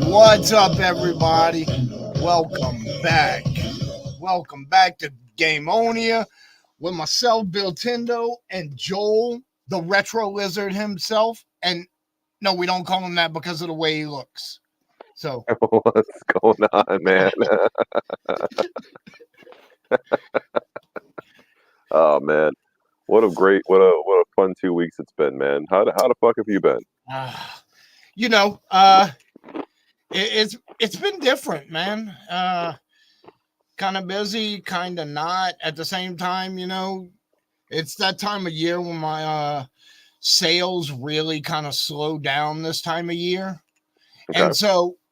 What's up, everybody? Welcome back. Welcome back to GameOnia with myself, Bill Tindo, and Joel, the retro lizard himself. And no, we don't call him that because of the way he looks. So, What's going on, man? Oh man, what a fun 2 weeks it's been, man. How the fuck have you been? uh, you know, it's been different, man. Kind of busy, kind of not. At the same time, it's that time of year when my sales really kind of slow down this time of year. Okay.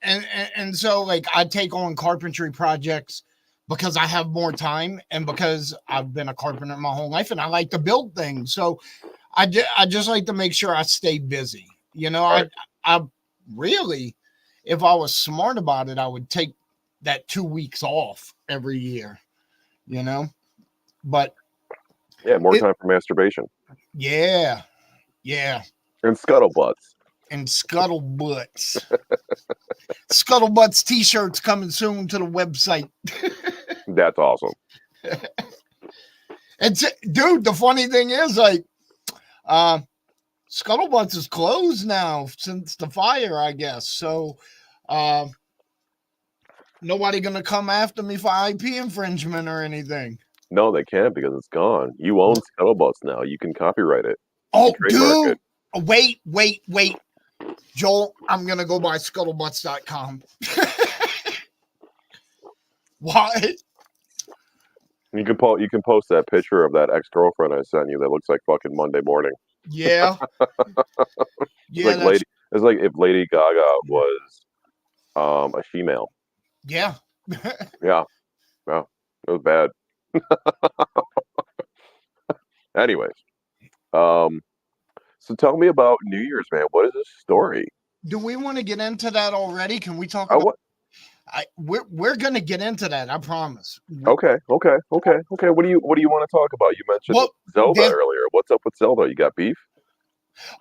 And so like I take on carpentry projects because I have more time and because I've been a carpenter my whole life and I like to build things. So I just like to make sure I stay busy. Right. I really, if I was smart about it, I would take that 2 weeks off every year, but Yeah, more time for masturbation yeah, and scuttlebutts. and scuttlebutts. Scuttlebutts t-shirts coming soon to the website. That's awesome. And dude, the funny thing is, like, Scuttlebutts is closed now since the fire, I guess. So, nobody gonna come after me for IP infringement or anything. No, they can't because it's gone. You own scuttlebutts now. You can copyright it. Oh, Trademark dude! it. Wait, Joel, I'm gonna go buy scuttlebutts.com. Why? You can post that picture of that ex-girlfriend I sent you that looks like fucking Monday morning. Yeah. It's like if Lady Gaga was a female. Yeah. Yeah. It was bad. Anyways, so tell me about New Year's, man. What is this story? Do we want to get into that already? Can we talk about? We're gonna get into that. I promise. Okay. What do you want to talk about? You mentioned Zelda earlier. What's up with Zelda? You got beef?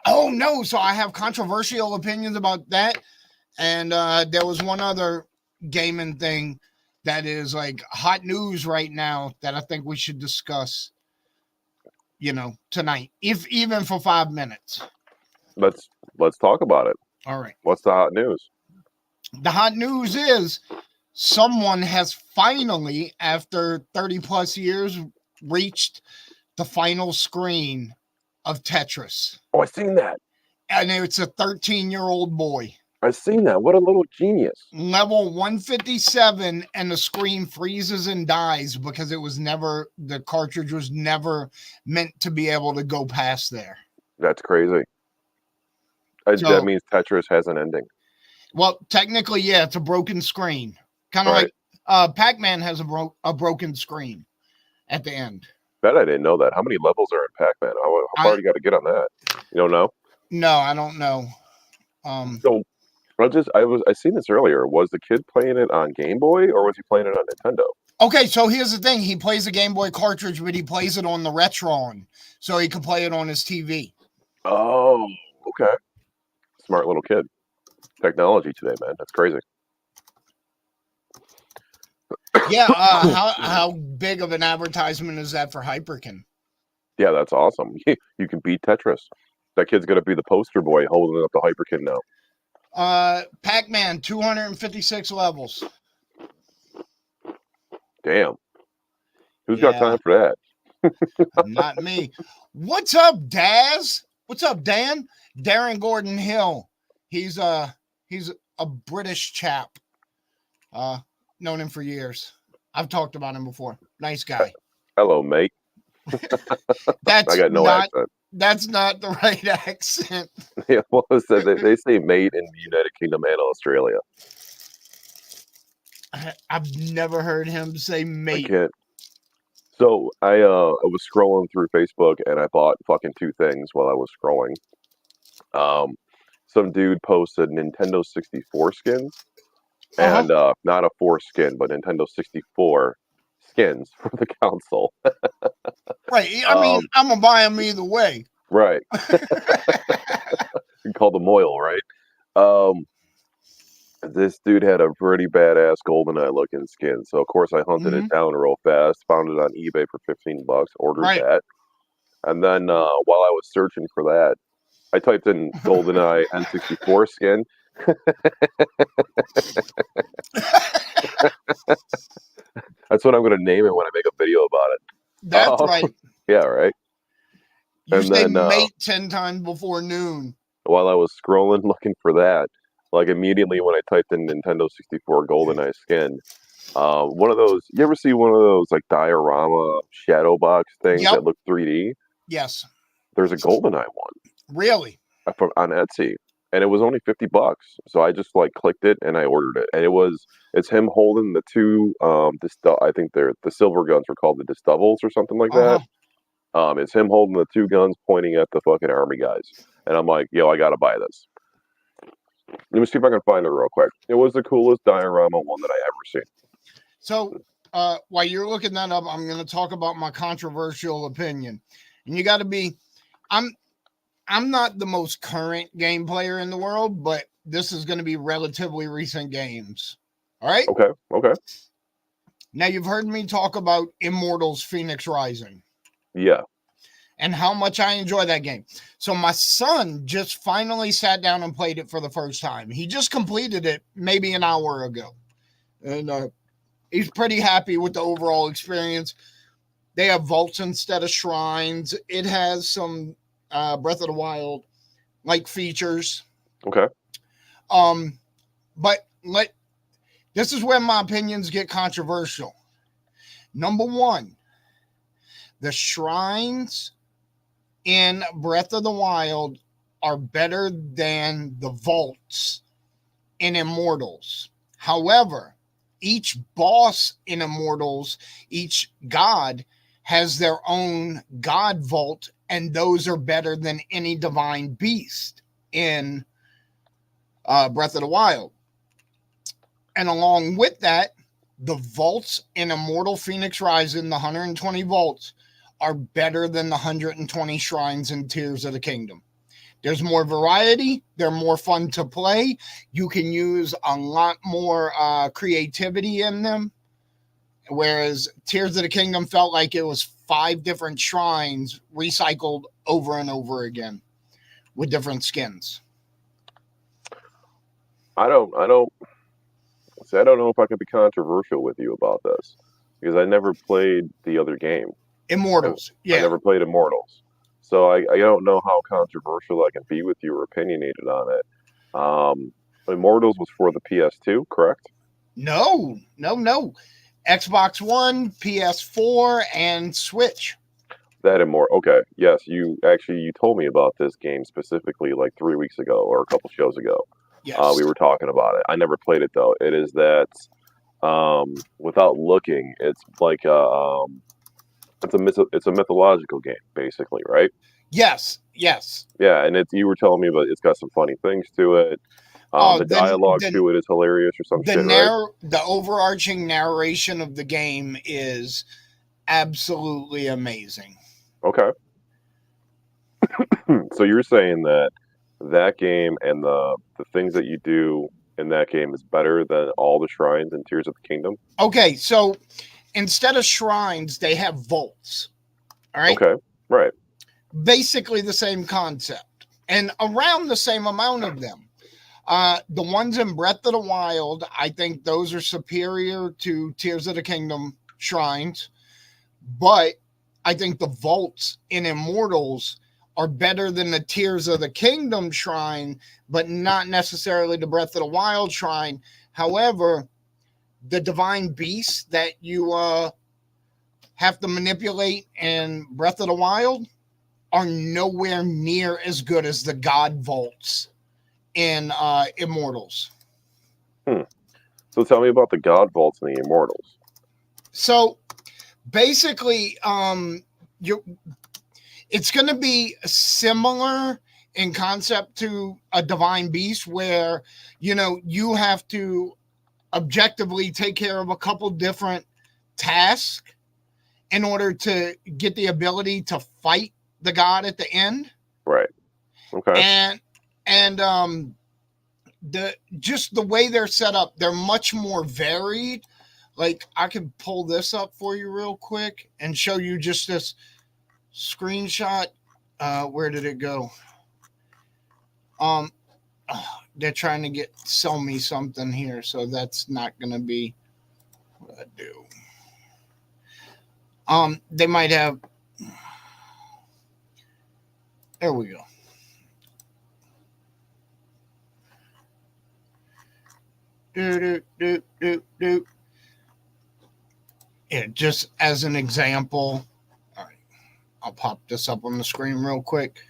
Oh no! So I have controversial opinions about that, and there was one other gaming thing that is like hot news right now that I think we should discuss. Tonight, if even for 5 minutes. Let's talk about it. All right. What's the hot news? The hot news is someone has finally, after 30 plus years, reached the final screen of Tetris. Oh, I seen that. And it's a 13-year-old boy. I seen that. What a little genius. Level 157, and the screen freezes and dies because the cartridge was never meant to be able to go past there. That's crazy. That means Tetris has an ending. Well, technically, yeah, it's a broken screen. Kind of like Pac-Man has a broken screen at the end. Bet I didn't know that. How many levels are in Pac-Man? How far do you got to get on that? You don't know? No, I don't know. So I seen this earlier. Was the kid playing it on Game Boy or was he playing it on Nintendo? Okay, so here's the thing. He plays a Game Boy cartridge, but he plays it on the Retron, so he can play it on his TV. Oh, okay. Smart little kid. Technology today, man. That's crazy. Yeah, how big of an advertisement is that for Hyperkin? Yeah, that's awesome. You can beat Tetris. That kid's going to be the poster boy holding up the Hyperkin now. Pac-Man, 256 levels. Damn. Who's got time for that? Not me. What's up, Daz? What's up, Dan? Darren Gordon Hill. He's a British chap. Known him for years. I've talked about him before. Nice guy. Hello, mate. I got no accent. That's not the right accent. Yeah, well, they say mate in the United Kingdom and Australia. I've never heard him say mate. So I was scrolling through Facebook and I bought fucking two things while I was scrolling. Some dude posted Nintendo 64 skins and not a foreskin, but Nintendo 64 skins for the console. Right. I mean, I'm gonna buy them either way. Right. You call them oil, right? This dude had a pretty badass GoldenEye looking skin. So of course I hunted it Hmm. down real fast, found it on eBay for $15, ordered Right. that. And then while I was searching for that, I typed in GoldenEye N64 skin. That's what I'm going to name it when I make a video about it. That's right. Yeah, right. You And say then mate 10 times before noon. while I was scrolling looking for that, like immediately when I typed in Nintendo 64 GoldenEye skin, one of those, you ever see one of those like diorama shadow box things Yep. that look 3D? Yes. There's a GoldenEye one Really? on Etsy, and it was only $50. So I just like clicked it and I ordered it, and it's him holding the two I think they're the silver guns were called the Distovals or something like that. Uh-huh. It's him holding the two guns pointing at the fucking army guys, and I'm like, yo, I gotta buy this. Let me see if I can find it real quick. It was the coolest diorama one that I ever seen. So while you're looking that up, I'm going to talk about my controversial opinion. And you got to be, I'm not the most current game player in the world, but this is going to be relatively recent games. All right. Okay, okay, Now you've heard me talk about Immortals Phoenix Rising yeah, and how much I enjoy that game. So my son just finally sat down and played it for the first time. He just completed it maybe an hour ago. And he's pretty happy with the overall experience. They have vaults instead of shrines. It has some Breath of the Wild like features. okay. But this is where my opinions get controversial. Number one, the shrines in Breath of the Wild are better than the vaults in Immortals. However, each boss in Immortals, each god has their own god vault, and those are better than any divine beast in Breath of the Wild. And along with that, the vaults in Immortal Phoenix Rising, the 120 vaults, are better than the 120 shrines in Tears of the Kingdom. There's more variety. They're more fun to play. You can use a lot more creativity in them. Whereas Tears of the Kingdom felt like it was 5 different shrines recycled over and over again with different skins. I don't see. I don't know if I can be controversial with you about this because I never played the other game. Immortals, I yeah. never played Immortals, so I don't know how controversial I can be with you or opinionated on it. Immortals was for the PS2, correct? No. Xbox One, PS4, and Switch. That Immortal. Okay, yes, you told me about this game specifically like 3 weeks ago or a couple shows ago. Yes. We were talking about it. I never played it though. It is that without looking, it's like it's a mythological game basically, right? Yes. Yeah, and you were telling me, but it's got some funny things to it. Oh, The dialogue to it is hilarious or some shit, right? the overarching narration of the game is absolutely amazing. Okay. So you're saying that game and the things that you do in that game is better than all the shrines in Tears of the Kingdom? Okay, so instead of shrines, they have vaults. All right. Okay. Right. Basically the same concept and around the same amount of them. The ones in Breath of the Wild, I think those are superior to Tears of the Kingdom shrines, but I think the vaults in Immortals are better than the Tears of the Kingdom shrine, but not necessarily the Breath of the Wild shrine. However, the divine beasts that you have to manipulate in Breath of the Wild are nowhere near as good as the God vaults in Immortals. So tell me about the God Vaults and the Immortals. So basically, it's going to be similar in concept to a divine beast where, you have to objectively take care of a couple different tasks in order to get the ability to fight the god at the end. Right. Okay. And just the way they're set up, they're much more varied. Like I can pull this up for you real quick and show you just this screenshot. Where did it go? They're trying to sell me something here, so that's not gonna be what I do. They might have. There we go. Yeah, just as an example. All right, I'll pop this up on the screen real quick.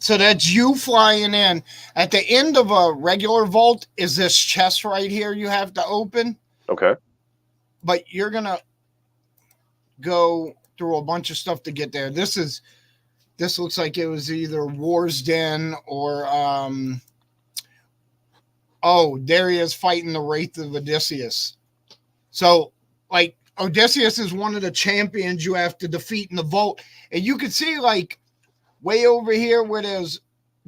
So that's you flying in. At the end of a regular vault is this chest right here you have to open. Okay. But you're going to go through a bunch of stuff to get there. This looks like it was either War's Den or there he is fighting the Wraith of Odysseus. So like Odysseus is one of the champions you have to defeat in the vault. And you can see like way over here where there's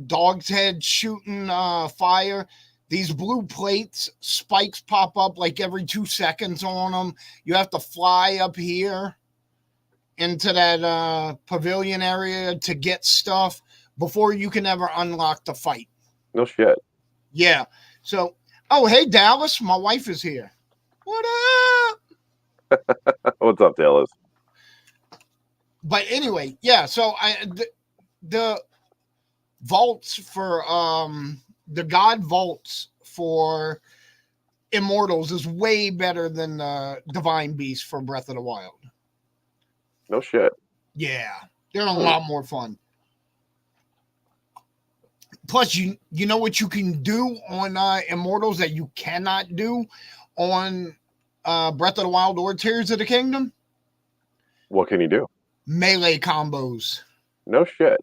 Dog's Head shooting fire, these blue plates, spikes pop up like every 2 seconds on them. You have to fly up here into that pavilion area to get stuff before you can ever unlock the fight. No shit. Yeah. So, hey, Dallas, my wife is here. What up? What's up, Dallas? But anyway, yeah, so the vaults for the god vaults for Immortals is way better than the Divine Beast for Breath of the Wild. No shit. Yeah, they're a lot more fun. Plus, you know what you can do on Immortals that you cannot do on Breath of the Wild or Tears of the Kingdom? What can you do? Melee combos. No shit.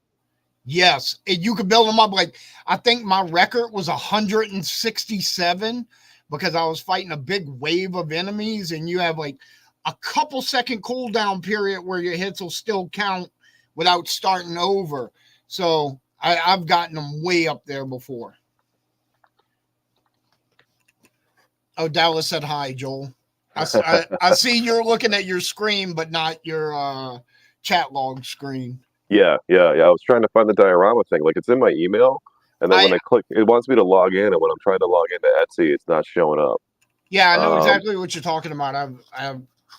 Yes, you could build them up. Like I think my record was 167 because I was fighting a big wave of enemies, and you have like a couple second cooldown period where your hits will still count without starting over. So I've gotten them way up there before. Oh, Dallas said hi, Joel. I see you're looking at your screen, but not your chat log screen. Yeah. I was trying to find the diorama thing. Like it's in my email, and then when I click, it wants me to log in, and when I'm trying to log into Etsy, it's not showing up. Yeah, I know exactly what you're talking about.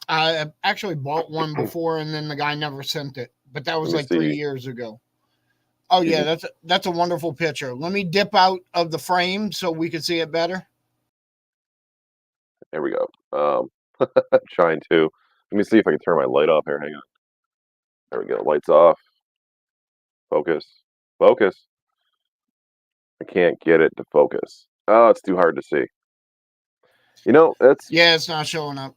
I actually bought one before, and then the guy never sent it. But that was like 3 years ago. Oh yeah, that's a wonderful picture. Let me dip out of the frame so we can see it better. There we go. I'm trying to. Let me see if I can turn my light off here. Hang on. There we go. Lights off. Focus. I can't get it to focus. Oh, it's too hard to see. You know, it's not showing up.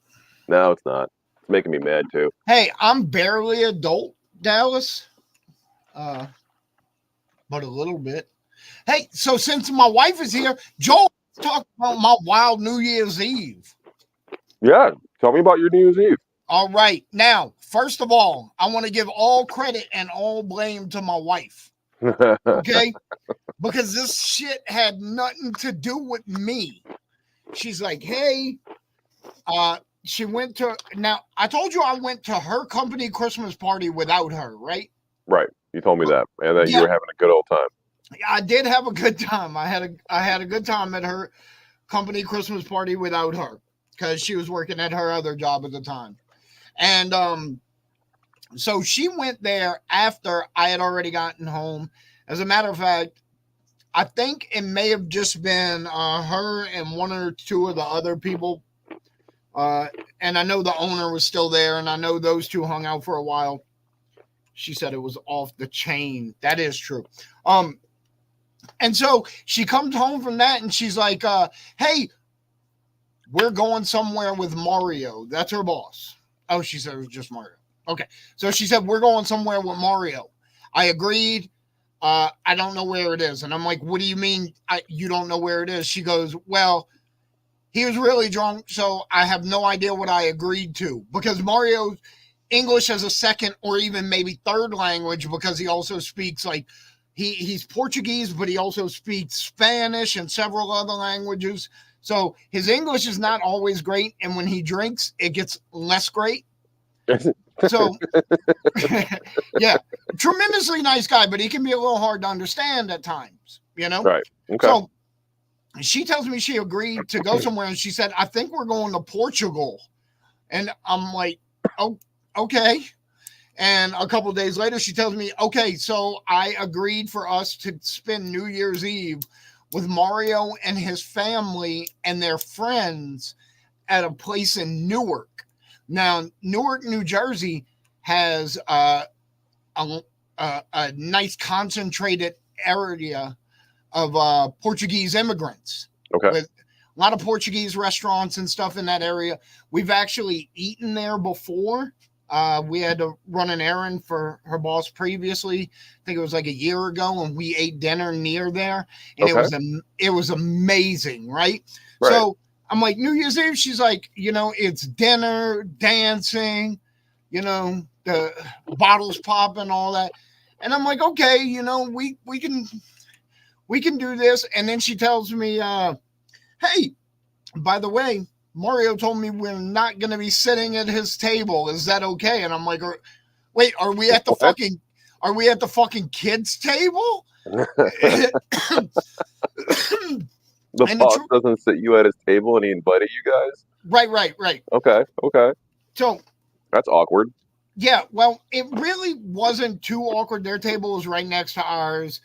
No, it's not. It's making me mad too. Hey, I'm barely adult, Dallas. But a little bit. Hey, so since my wife is here, Joel, talk about my wild New Year's Eve. Yeah, tell me about your New Year's Eve. All right. Now, first of all, I want to give all credit and all blame to my wife. Okay? Because this shit had nothing to do with me. She's like, hey, she went to, now I told you I went to her company Christmas party without her, right? Right. You told me that. And then you were having a good old time. I did have a good time. I had a good time at her company Christmas party without her because she was working at her other job at the time. And so she went there after I had already gotten home. As a matter of fact, I think it may have just been her and one or two of the other people. And I know the owner was still there, and I know those two hung out for a while. She said it was off the chain. That is true. And so she comes home from that, and she's like, hey, we're going somewhere with Mario. That's her boss. Oh, she said it was just Mario. Okay. So she said, we're going somewhere with Mario. I agreed. I don't know where it is. And I'm like, what do you mean you don't know where it is? She goes, well, he was really drunk, so I have no idea what I agreed to. Because Mario English as a second or even maybe third language, because he also speaks like he's Portuguese, but he also speaks Spanish and several other languages. So his English is not always great, and when he drinks, it gets less great. So, yeah, tremendously nice guy, but he can be a little hard to understand at times, you know? Right. Okay. So she tells me she agreed to go somewhere, and she said, I think we're going to Portugal. And I'm like, oh, okay. And a couple of days later, she tells me, okay, so I agreed for us to spend New Year's Eve with Mario and his family and their friends at a place in Newark. Now, Newark, New Jersey has a nice concentrated area of Portuguese immigrants. Okay. With a lot of Portuguese restaurants and stuff in that area. We've actually eaten there before. We had to run an errand for her boss previously. I think it was like a year ago, and we ate dinner near there, and it was amazing, right? So I'm like, New Year's Eve. She's like, it's dinner, dancing, the bottles popping, all that, and I'm like, okay, we can do this. And then she tells me, hey, by the way, Mario told me we're not going to be sitting at his table. Is that okay? And I'm like, wait, are we at the fucking kids table? The boss doesn't sit you at his table and he invited you guys? Right. Okay. So that's awkward. Yeah, well, it really wasn't too awkward. Their table was right next to ours.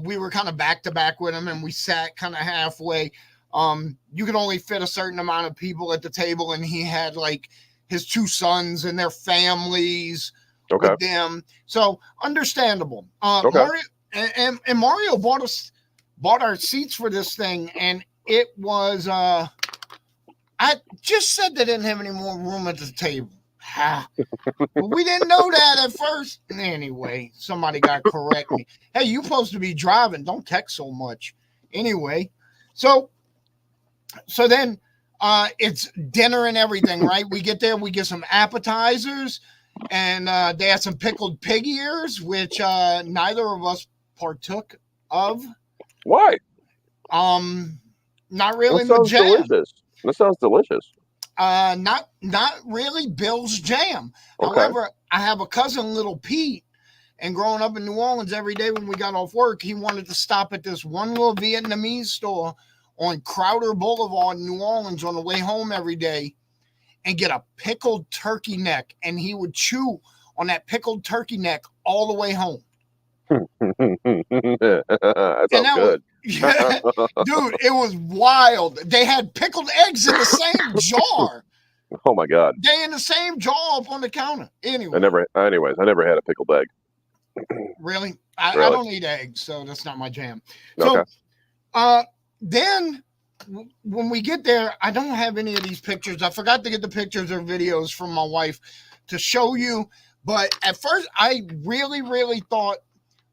We were kind of back to back with them, and we sat kind of halfway. You could only fit a certain amount of people at the table, and he had like his two sons and their families with them. So understandable. Mario and Mario bought our seats for this thing, and it was I just said they didn't have any more room at the table. But we didn't know that at first. Anyway, somebody got to correct me. Hey, you supposed to be driving. Don't text so much. Anyway, so then it's dinner and everything, right? We get there, we get some appetizers, and they had some pickled pig ears, which neither of us partook of. Why? Not really. That sounds delicious. That sounds delicious. Not really Bill's jam. Okay. However, I have a cousin, Little Pete, and growing up in New Orleans, every day when we got off work, he wanted to stop at this one little Vietnamese store on Crowder Boulevard in New Orleans on the way home every day and get a pickled turkey neck, and he would chew on that pickled turkey neck all the way home. That sounds good. Yeah, dude, it was wild. They had pickled eggs in the same jar. Oh my god! They in the same jar up on the counter. Anyway, I never had a pickled egg. Really? I don't eat eggs, so that's not my jam. Okay. So, then when we get there, I don't have any of these pictures. I forgot to get the pictures or videos from my wife to show you. But at first, I really, really thought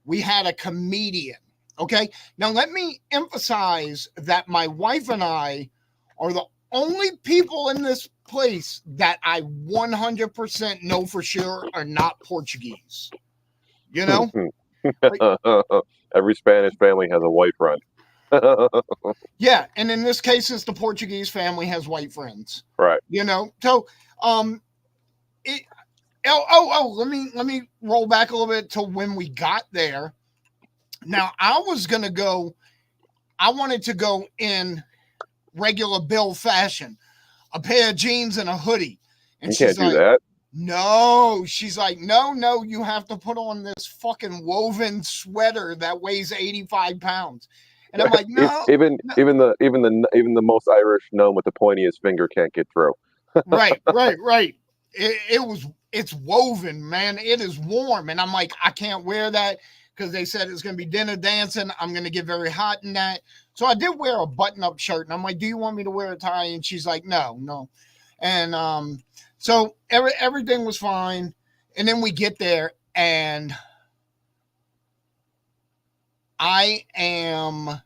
we had a comedian. Okay. Now, let me emphasize that my wife and I are the only people in this place that I 100% know for sure are not Portuguese. You know? Every Spanish family has a white friend. Yeah. And in this case, it's the Portuguese family has white friends. Right. So, let me roll back a little bit to when we got there. Now, I wanted to go in regular Bill fashion, a pair of jeans and a hoodie. And you can't do that. No, she's like, no, you have to put on this fucking woven sweater that weighs 85 pounds. And I'm like, no. Even the most Irish gnome with the pointiest finger can't get through. Right. It's woven, man. It is warm. And I'm like, I can't wear that, because they said it's going to be dinner dancing. I'm going to get very hot in that. So I did wear a button-up shirt. And I'm like, do you want me to wear a tie? And she's like, no. And so everything was fine. And then we get there, and I am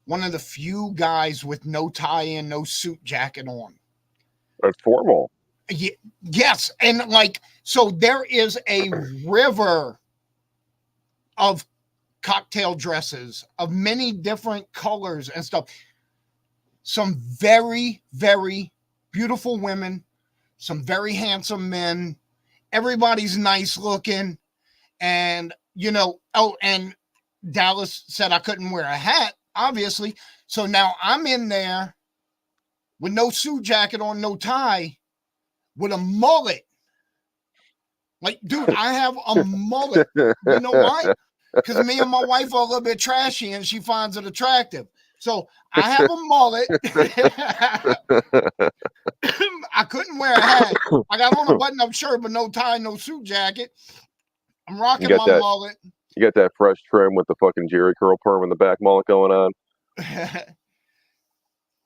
one of the few guys with no tie and no suit jacket on. That's formal. Yes, and like so, there is a river of cocktail dresses of many different colors and stuff. Some very, very beautiful women, some very handsome men. Everybody's nice looking. And, and Dallas said I couldn't wear a hat, obviously. So now I'm in there with no suit jacket on, no tie, with a mullet. Like, dude, I have a mullet. You know why? Because me and my wife are a little bit trashy and she finds it attractive. So I have a mullet. I couldn't wear a hat. I got on a button-up shirt, but no tie, no suit jacket. I'm rocking my mullet. You got that fresh trim with the fucking Jerry curl perm in the back mullet going on.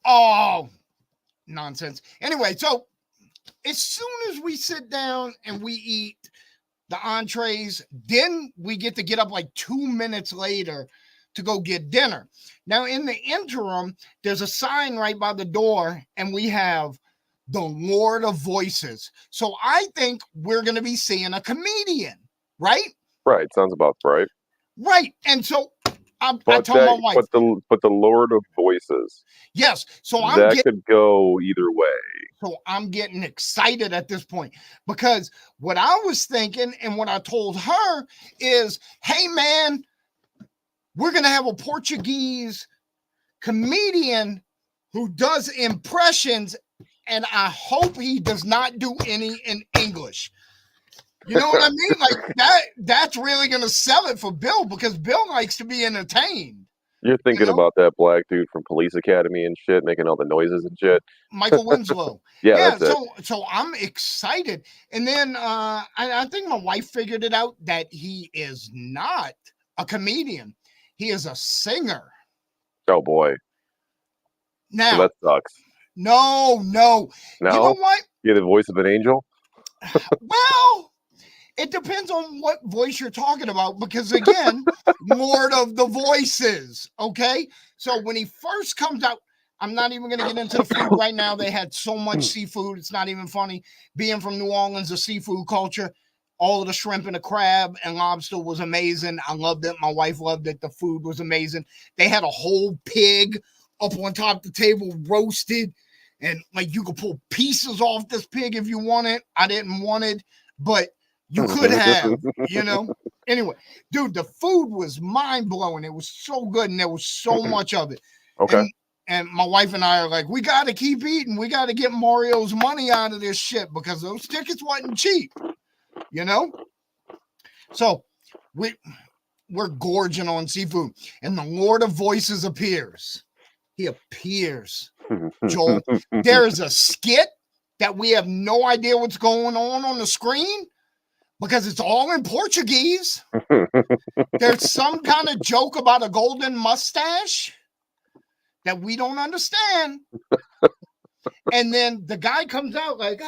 Oh, nonsense. Anyway, so as soon as we sit down and we eat the entrees, then we get to get up like 2 minutes later to go get dinner. Now, in the interim, there's a sign right by the door, and we have the Lord of Voices. So I think we're going to be seeing a comedian, right? Right. Sounds about right. Right. And so I told my wife. But the Lord of Voices. Yes. So could go either way. So I'm getting excited at this point because what I was thinking and what I told her is, hey, man, we're going to have a Portuguese comedian who does impressions, and I hope he does not do any in English. You know what I mean? Like that's really going to sell it for Bill because Bill likes to be entertained. You're thinking about that black dude from Police Academy and shit, making all the noises and shit. Michael Winslow. Yeah. So I'm excited. And then I think my wife figured it out that he is not a comedian. He is a singer. Oh, boy. Now, so that sucks. No. You know what? You're the voice of an angel? Well, it depends on what voice you're talking about because, again, Lord of the Voices, okay? So when he first comes out, I'm not even going to get into the food right now. They had so much seafood. It's not even funny. Being from New Orleans, the seafood culture, all of the shrimp and the crab and lobster was amazing. I loved it. My wife loved it. The food was amazing. They had a whole pig up on top of the table, roasted, and like you could pull pieces off this pig if you want it. I didn't want it, but you could have, Anyway, dude, the food was mind-blowing. It was so good, and there was so much of it. Okay. And my wife and I are like, we got to keep eating. We got to get Mario's money out of this shit because those tickets wasn't cheap, So we're gorging on seafood, and the Lord of Voices appears. He appears, Joel. There is a skit that we have no idea what's going on the screen because it's all in Portuguese. There's some kind of joke about a golden mustache that we don't understand. And then the guy comes out like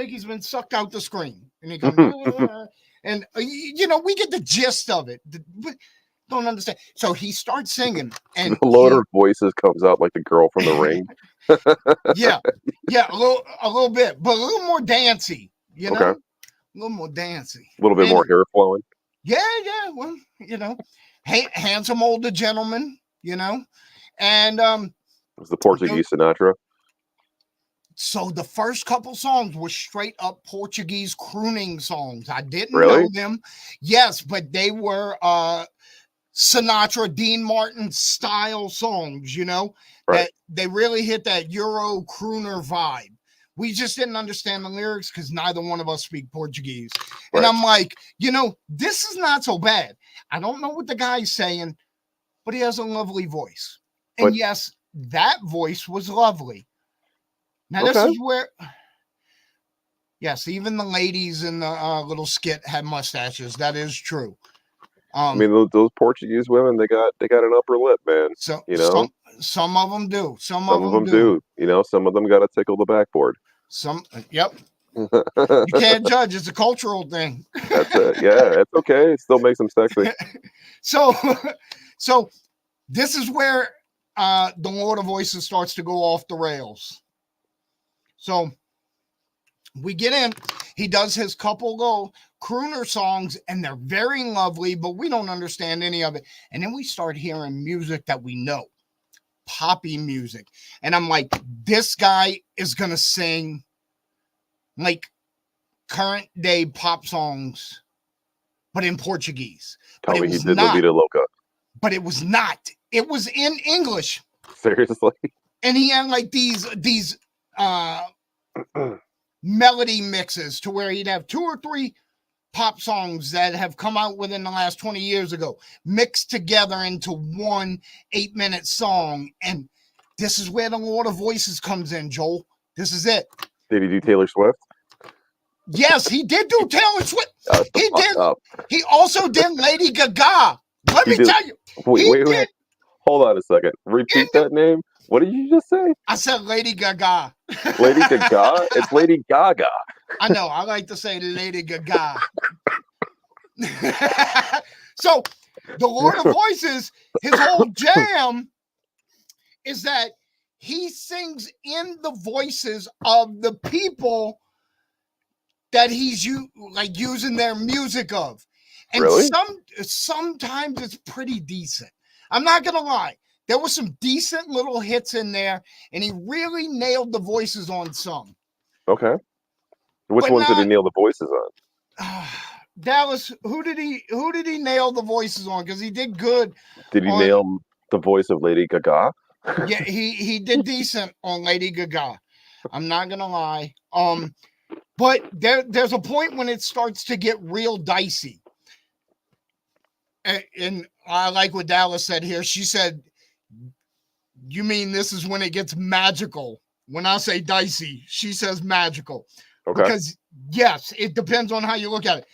he's been sucked out the screen. And he comes, and we get the gist of it. Don't understand. So he starts singing, and the Lord of Voices comes out like the girl from The Ring. yeah, a little bit, but a little more dancey. Okay. A little more dancey. A little bit more hair flowing. Yeah. Well, handsome older gentleman. And it was the Portuguese Sinatra. So the first couple songs were straight up Portuguese crooning songs. I didn't really? know them. Yes, but they were Sinatra, Dean Martin style songs, right. that they really hit that Euro crooner vibe. We just didn't understand the lyrics because neither one of us speak Portuguese. Right. And I'm like, this is not so bad. I don't know what the guy's saying, but he has a lovely voice. And yes, that voice was lovely. Now, this is where, yes, even the ladies in the little skit had mustaches. That is true. I mean, those Portuguese women, they got an upper lip, man. So, some of them do. Some of them do. Some of them got to tickle the backboard. Yep. You can't judge. It's a cultural thing. That's it. Yeah, it's okay. It still makes them sexy. So this is where the Lord of Voices starts to go off the rails. So We get in. He does his couple little crooner songs, and they're very lovely, but we don't understand any of it. And then we start hearing music that we know, poppy music. And I'm like, this guy is going to sing like current day pop songs, but in Portuguese. Tell me he did La Vida Loca. But it was not. It was in English. Seriously? And he had like these melody mixes to where he'd have 2 or 3 pop songs that have come out within the last 20 years ago, mixed together into one 8-minute song. And this is where the Lord of Voices comes in, Joel. This is it. Did he do Taylor Swift? Yes, he did do Taylor Swift. He did. Up. He also did Lady Gaga. Let me tell you. Wait. Hold on a second. Repeat that name. What did you just say? I said Lady Gaga. Lady Gaga? It's Lady Gaga. I know. I like to say Lady Gaga. So, the Lord of Voices, his whole jam is that he sings in the voices of the people that he's using their music of. And really? Sometimes it's pretty decent. I'm not going to lie. There were some decent little hits in there, and he really nailed the voices on some. Okay. Which ones did he nail the voices on? Dallas, who did he nail the voices on? Because he did good. Did he nail the voice of Lady Gaga? Yeah, he did decent on Lady Gaga. I'm not gonna lie. But there's a point when it starts to get real dicey. And I like what Dallas said here. She said, "You mean this is when it gets magical?" When I say dicey, she says magical. Okay. Because yes, it depends on how you look at it.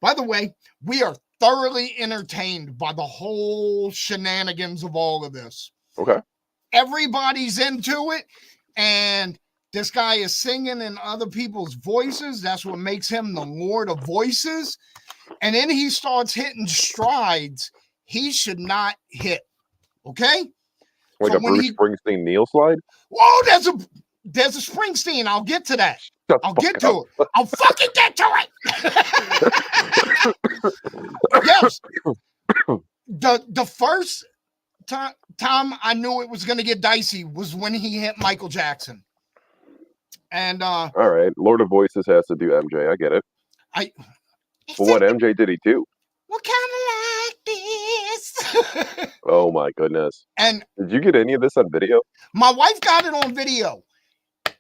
By the way, we are thoroughly entertained by the whole shenanigans of all of this. Okay. Everybody's into it, and this guy is singing in other people's voices. That's what makes him the Lord of Voices. And then he starts hitting strides he should not hit. Okay? Like a Bruce Springsteen kneel slide? Whoa, there's a Springsteen. I'll get to that. I'll get to it. I'll fucking get to it. Yes. The first time I knew it was going to get dicey was when he hit Michael Jackson. And all right, Lord of Voices has to do MJ. I get it. But what MJ did he do? What kind of like this? Oh my goodness! And did you get any of this on video? My wife got it on video.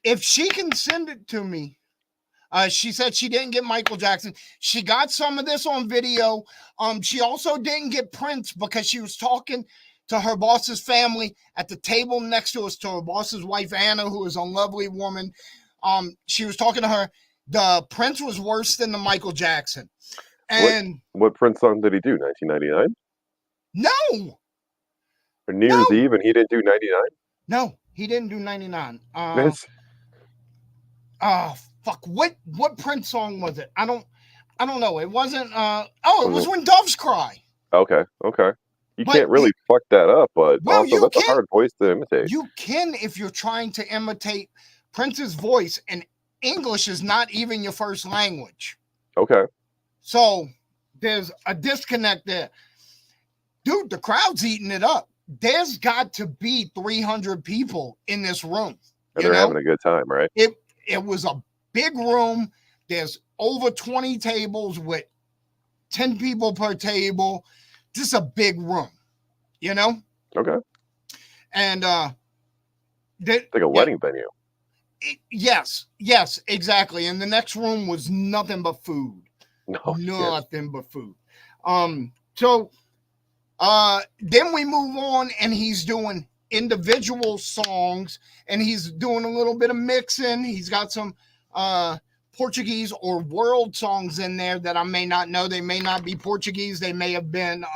If she can send it to me, she said she didn't get Michael Jackson. She got some of this on video. She also didn't get Prince because she was talking to her boss's family at the table next to us, to her boss's wife, Anna, who is a lovely woman. She was talking to her. The Prince was worse than the Michael Jackson. And what Prince song did he do? 1999? No. Or New Year's Eve, and he didn't do 99? No, he didn't do 99. Fuck. What Prince song was it? I don't know. It wasn't it was When Doves Cry. Okay. You can't really fuck that up, but also that's a hard voice to imitate. You can if you're trying to imitate Prince's voice, and English is not even your first language. Okay. So there's a disconnect there. Dude, the crowd's eating it up. There's got to be 300 people in this room. And they're having a good time, right? It was a big room. There's over 20 tables with 10 people per table. This is a big room, you know? Okay. And like a wedding venue. Yes, exactly. And the next room was nothing but food. Nothing but food. So then we move on, and he's doing individual songs, and he's doing a little bit of mixing. He's got some Portuguese or world songs in there that I may not know. They may not be Portuguese. They may have been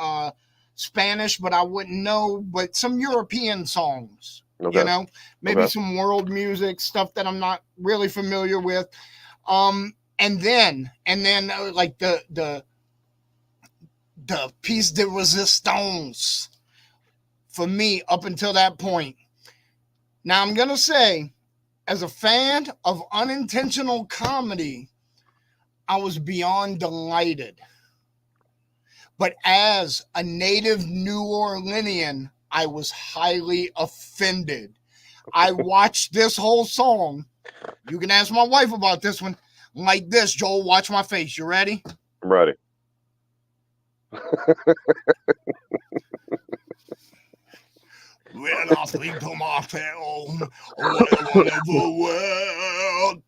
Spanish, but I wouldn't know. But some European songs, you know, maybe some world music, stuff that I'm not really familiar with. And then like the piece de resistance for me up until that point. Now I'm gonna say, As a fan of unintentional comedy, I was beyond delighted. But as a native New Orleanian, I was highly offended. I watched this whole song. You can ask my wife about this one. Like this, Joel, watch my face. You ready? I'm ready. When I think to myself, what a wonderful world.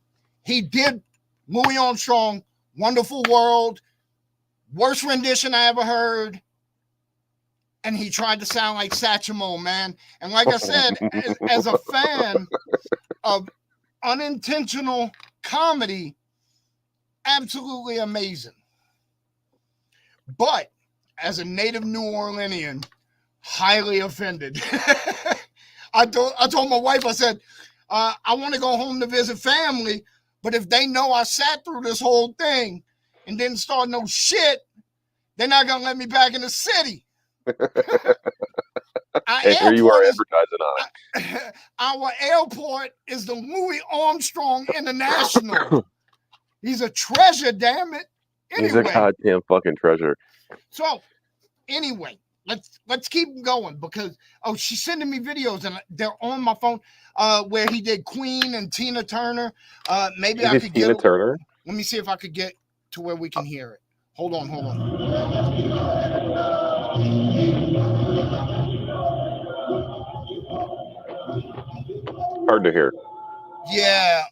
He did Louis Armstrong, Wonderful World, worst rendition I ever heard. And he tried to sound like Satchmo, man. And like I said, as a fan of unintentional comedy, absolutely amazing. But as a native New Orleanian, highly offended. I told my wife, I said, I want to go home to visit family, but if they know I sat through this whole thing and didn't start no shit, they're not going to let me back in the city. And here you are advertising on it. Our airport is the Louis Armstrong International. He's a treasure, damn it. Anyway, he's a goddamn fucking treasure. So, anyway, let's keep going because she's sending me videos and they're on my phone. Where he did Queen and Tina Turner. Maybe I could get Tina Turner. Let me see if I could get to where we can hear it. Hold on. Hard to hear. Yeah,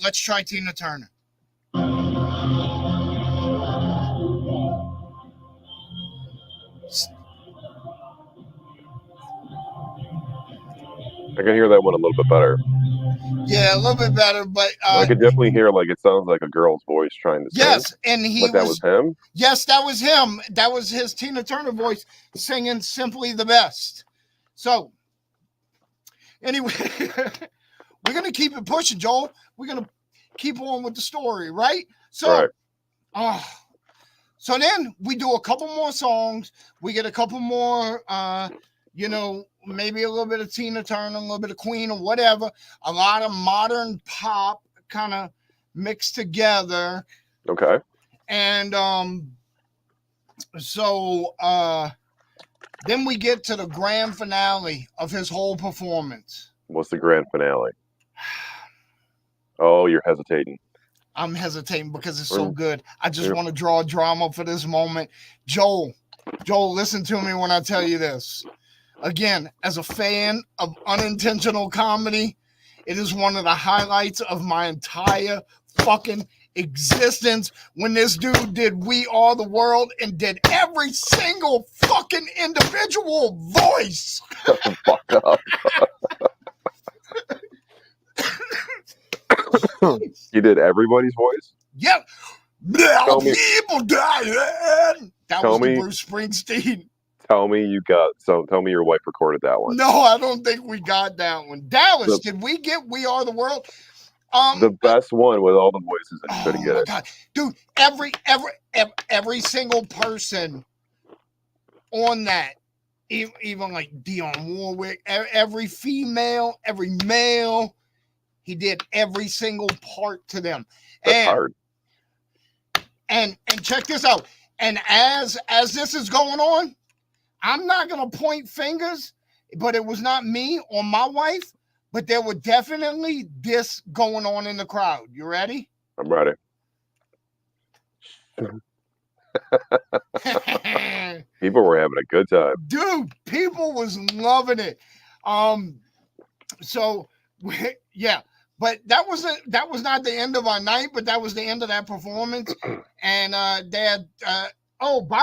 let's try Tina Turner. I can hear that one a little bit better. Yeah, a little bit better, but I could definitely hear like it sounds like a girl's voice trying to sing. Yes, and that was him. Yes, that was him. That was his Tina Turner voice singing "Simply the Best." So, anyway, we're gonna keep it pushing, Joel. We're gonna keep on with the story, right? So, so then we do a couple more songs. We get a couple more, maybe a little bit of Tina Turner, a little bit of Queen or whatever. A lot of modern pop kind of mixed together. Okay. And then we get to the grand finale of his whole performance. What's the grand finale? Oh, you're hesitating. I'm hesitating because it's so good. I just want to draw drama for this moment. Joel, listen to me when I tell you this. Again, as a fan of unintentional comedy, it is one of the highlights of my entire fucking existence when this dude did We Are the World and did every single fucking individual voice. Shut the fuck up. He did everybody's voice? Yep. People dying. That was the Bruce Springsteen. Tell me your wife recorded that one. No, I don't think we got that one. Dallas, did we get We Are the World? The best one with all the voices that you couldn't get it. God. Dude, every single person on that, even like Dionne Warwick, every female, every male, he did every single part to them. That's hard. And check this out. And as this is going on, I'm not going to point fingers, but it was not me or my wife, but there were definitely this going on in the crowd. You ready? I'm ready. People were having a good time. Dude, people was loving it. So, yeah. But that was not the end of our night, but that was the end of that performance. And by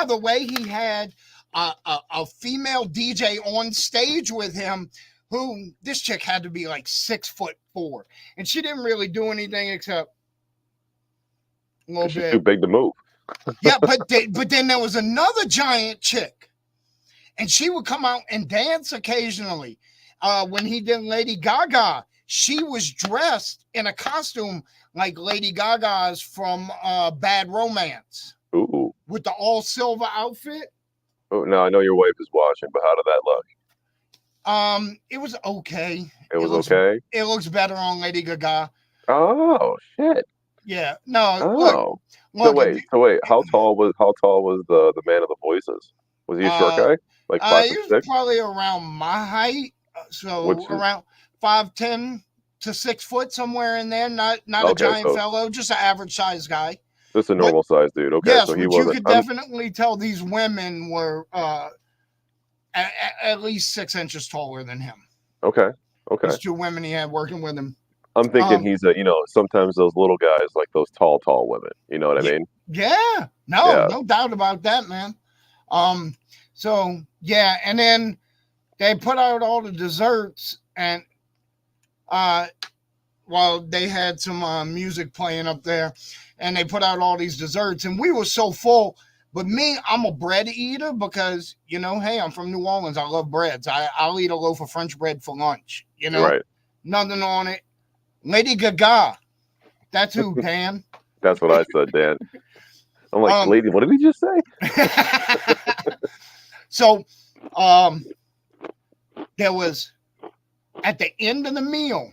the way, he had a female DJ on stage with him who this chick had to be like 6'4", and she didn't really do anything except a little bit. Too big to move. Yeah, but then there was another giant chick, and she would come out and dance occasionally. When he did Lady Gaga, she was dressed in a costume like Lady Gaga's from Bad Romance. Ooh. With the all silver outfit. Oh, no, I know your wife is watching, but how did that look? It was okay. It It was looks okay. it looks better on Lady Gaga. Oh shit. Yeah. No, Oh. So look. If wait, you, so wait. How tall was the man of the voices? Was he a short uh, guy? Like five he foot was six? probably around my height, so Which is around 5'10" to 6 foot, somewhere in there. Not a okay. giant So fellow, just an average size guy. just a But normal sized dude. Okay, yes, so he but you wasn't. could definitely tell these women were at least 6 inches taller than him. Okay. Okay. These two women he had working with him. I'm thinking Um, he's a, sometimes those little guys like those tall women. You know what I yeah, mean? yeah, no, Yeah. no doubt about that, man. Um, so yeah, and then they put out all the desserts, and uh, well, they had some music playing up there, and they put out all these desserts, and we were so full. But me, I'm a bread eater because, hey, I'm from New Orleans. I love breads. I'll eat a loaf of French bread for lunch. Right. Nothing on it. Lady Gaga, that's who, Dan. That's what I said, Dan. I'm like, Um, lady, what did he just say? so, there was at the end of the meal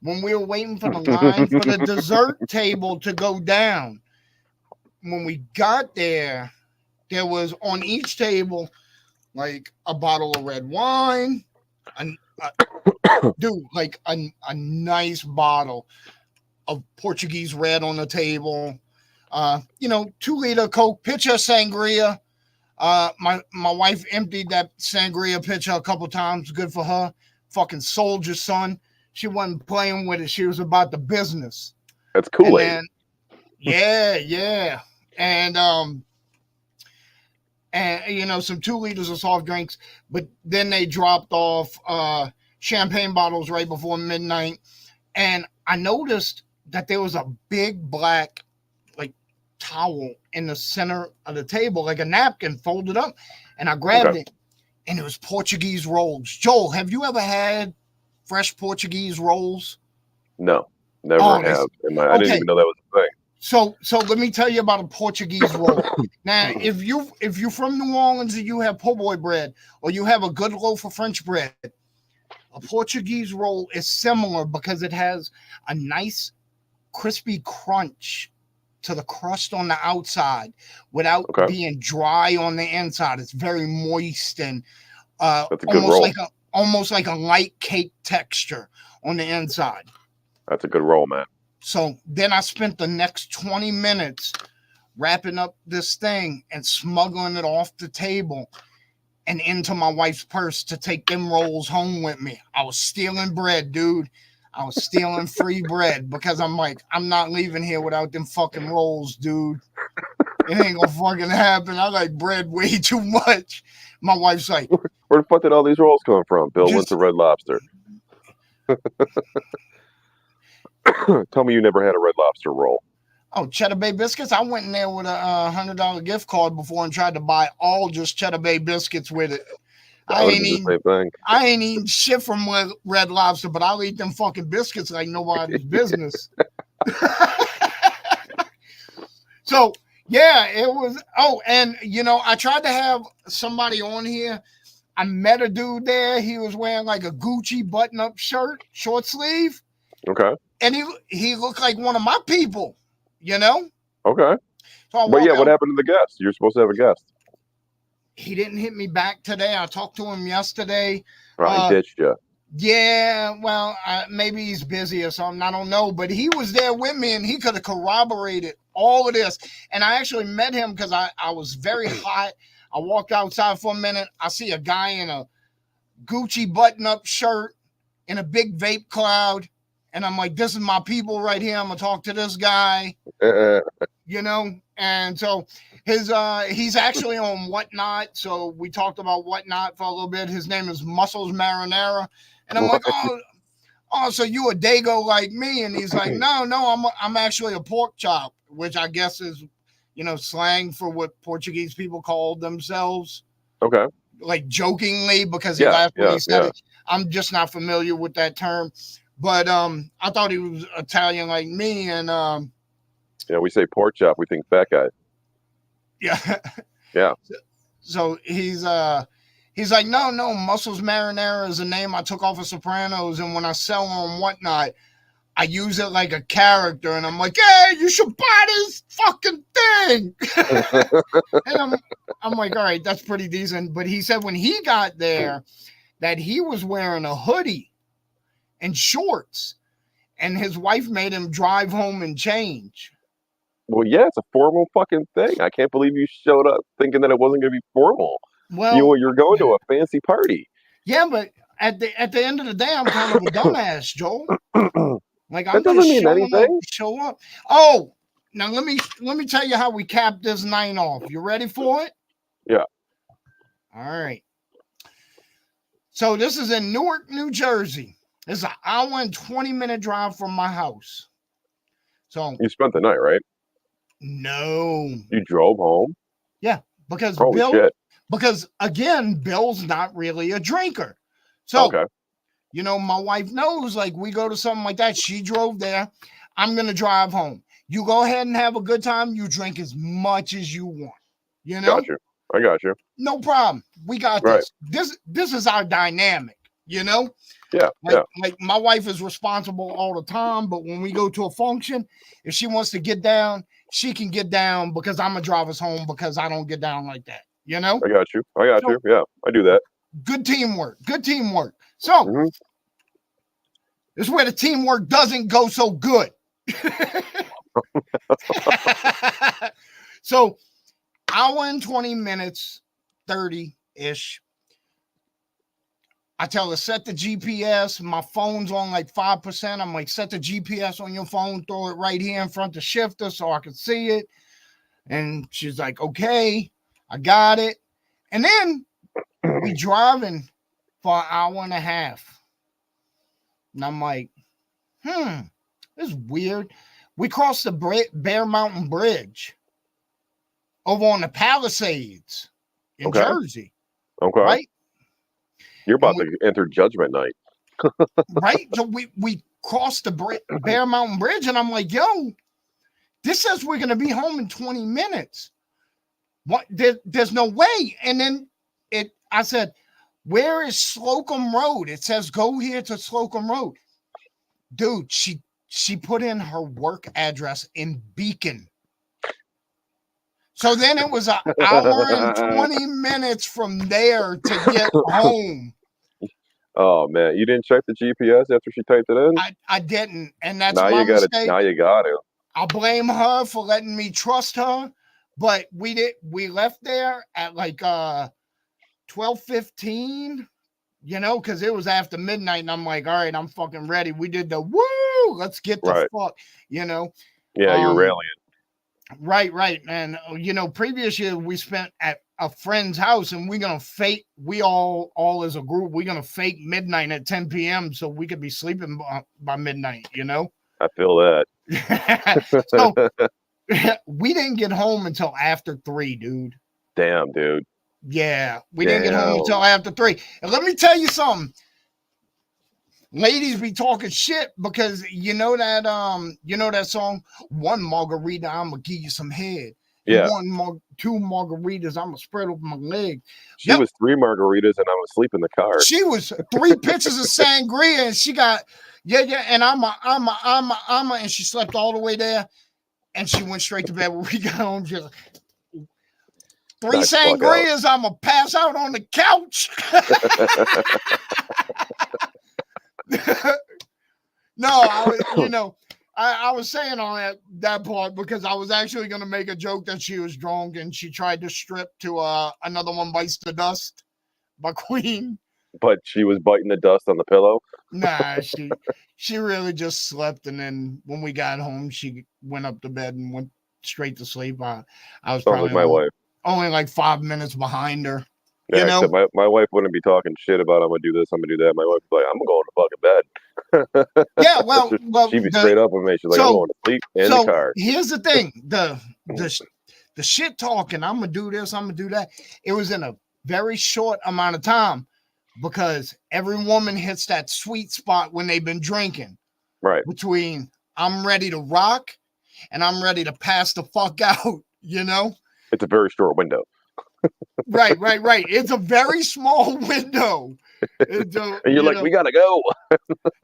when we were waiting for the line for the dessert table to go down. When we got there was on each table like a bottle of red wine, dude, like a nice bottle of Portuguese red on the table. 2-liter Coke, pitcher of sangria. My wife emptied that sangria pitcher a couple times. Good for her. Fucking soldier, son. She wasn't playing with it. She was about the business. That's And Kool-Aid. then, yeah, and some 2 liters of soft drinks. But then they dropped off champagne bottles right before midnight, and I noticed that there was a big black like towel in the center of the table, like a napkin folded up, and I grabbed it, and it was Portuguese rolls. Joel, have you ever had fresh Portuguese rolls? No, never have. I didn't even know that was a thing. So let me tell you about a Portuguese roll. Now, if you're from New Orleans and you have po' boy bread, or you have a good loaf of French bread, a Portuguese roll is similar because it has a nice crispy crunch to the crust on the outside without being dry on the inside. It's very moist and that's a good roll. almost like a light cake texture on the inside. That's a good roll, man. So then I spent the next 20 minutes wrapping up this thing and smuggling it off the table and into my wife's purse to take them rolls home with me. I was stealing bread, dude. I was stealing free bread because I'm like, I'm not leaving here without them fucking rolls, dude. It ain't gonna fucking happen. I like bread way too much. My wife's like, where the fuck did all these rolls come from? Bill went to Red Lobster. Tell me you never had a Red Lobster roll. Oh, Cheddar Bay biscuits. I went in there with a $100 gift card before and tried to buy all just Cheddar Bay biscuits with it. I ain't eating shit from Red Lobster, but I'll eat them fucking biscuits like nobody's business. So yeah, it was. Oh, and I tried to have somebody on here. I met a dude there. He was wearing like a Gucci button-up shirt, short sleeve. Okay. And he looked like one of my people, Okay. So what happened to the guest? You're supposed to have a guest. He didn't hit me back today. I talked to him yesterday. He ditched you. Yeah, well, maybe he's busy or something. I don't know. But he was there with me, and he could have corroborated all of this. And I actually met him because I was very hot. I walked outside for a minute. I see a guy in a Gucci button-up shirt in a big vape cloud. And I'm like, this is my people right here. I'm going to talk to this guy. And so he's actually on Whatnot. So we talked about Whatnot for a little bit. His name is Muscles Marinara. And I'm like, oh, so you a Dago like me? And he's like, no, I'm actually a pork chop, which I guess is, slang for what Portuguese people call themselves. Okay. Like jokingly, because he laughed when he said it. I'm just not familiar with that term. But I thought he was Italian like me, and we say pork chop, we think fat guy. Yeah. Yeah. So he's He's like, no, Muscles Marinara is a name I took off of Sopranos, and when I sell on whatnot, I use it like a character, and I'm like, hey, you should buy this fucking thing. And I'm like, all right, that's pretty decent. But he said when he got there that he was wearing a hoodie and shorts, and his wife made him drive home and change. Well, yeah, it's a formal fucking thing. I can't believe you showed up thinking that it wasn't going to be formal. Well, You're going to a fancy party. Yeah, but at the end of the day, I'm kind of a dumbass, Joel. Like I'm That just doesn't mean showing up, anything. show up. Oh, now let me tell you how we capped this night off. You ready for it? Yeah. All right. So this is in Newark, New Jersey. It's an hour and 20-minute drive from my house. So You spent the night, right? no, You drove home. yeah, because Holy shit. because again, Bill's not really a drinker. So Okay. you know, my wife knows, like, we go to something like that. She drove there. I'm going to drive home. You go ahead and have a good time. You drink as much as you want. You know? Got you. I got you. No problem. We got Right. this. This is our dynamic, you know? Yeah. Like my wife is responsible all the time, but when we go to a function, if she wants to get down, she can get down because I'm going to drive us home because I don't get down like that, you know? I got you. Yeah, I do that. Good teamwork. So, this is where the teamwork doesn't go so good. So, hour and 20 minutes, 30-ish. I tell her, set the GPS. My phone's on like 5%. I'm like, set the GPS on your phone. Throw it right here in front of the shifter so I can see it. And she's like, okay, I got it. And then we driving for an hour and a half. And I'm like, this is weird. We crossed the Bear Mountain Bridge over on the Palisades in Jersey. Okay. Right? You're about to enter Judgment Night. Right? So we crossed the Bear Mountain Bridge, and I'm like, yo, this says we're going to be home in 20 minutes. What? There's no way. And then I said, where is Slocum Road? It says go here to Slocum Road. Dude, she put in her work address in Beacon. So then it was an hour and 20 minutes from there to get home. Oh man, you didn't check the GPS after she typed it in? I didn't, and that's now my you got mistake. Now you got it. I blame her for letting me trust her, but we left there at like 12:15. You know, because it was after midnight, and I'm like, all right, I'm fucking ready. We did the woo, let's get the fuck, you know. Yeah, you're rallying. Right. And, you know, previous year we spent at a friend's house, and we're going to fake, we all as a group, we're going to fake midnight at 10 p.m. so we could be sleeping by midnight, you know. I feel that. So we didn't get home until after 3, dude. Damn, dude. Yeah, we didn't get home until after 3. And let me tell you something. Ladies be talking shit because you know that song, one margarita, I'm gonna give you some head. Yeah. 2 margaritas, I'm gonna spread over my legs. She was 3 margaritas and I was asleep in the car. She was 3 pitchers of sangria and she got and I'm a, and she slept all the way there and she went straight to bed when we got home. She was like, 3 sangrias, I'm gonna pass out on the couch. No, I was saying on that part because I was actually gonna make a joke that she was drunk and she tried to strip to Another One Bites the Dust by Queen. But she was biting the dust on the pillow. Nah, she really just slept, and then when we got home, she went up to bed and went straight to sleep. I was probably like my wife. Only like 5 minutes behind her. Yeah, you know? except my wife wouldn't be talking shit about I'm gonna do this, I'm gonna do that. My wife was like, I'm going to fucking bed. Yeah, well, she'd be straight up with me. She's like, I'm going to sleep in the car. Here's the thing: the shit talking. I'm gonna do this. I'm gonna do that. It was in a very short amount of time because every woman hits that sweet spot when they've been drinking. Right. Between I'm ready to rock and I'm ready to pass the fuck out. You know. It's a very short window. Right. It's a very small window. It's And you're like, we gotta go.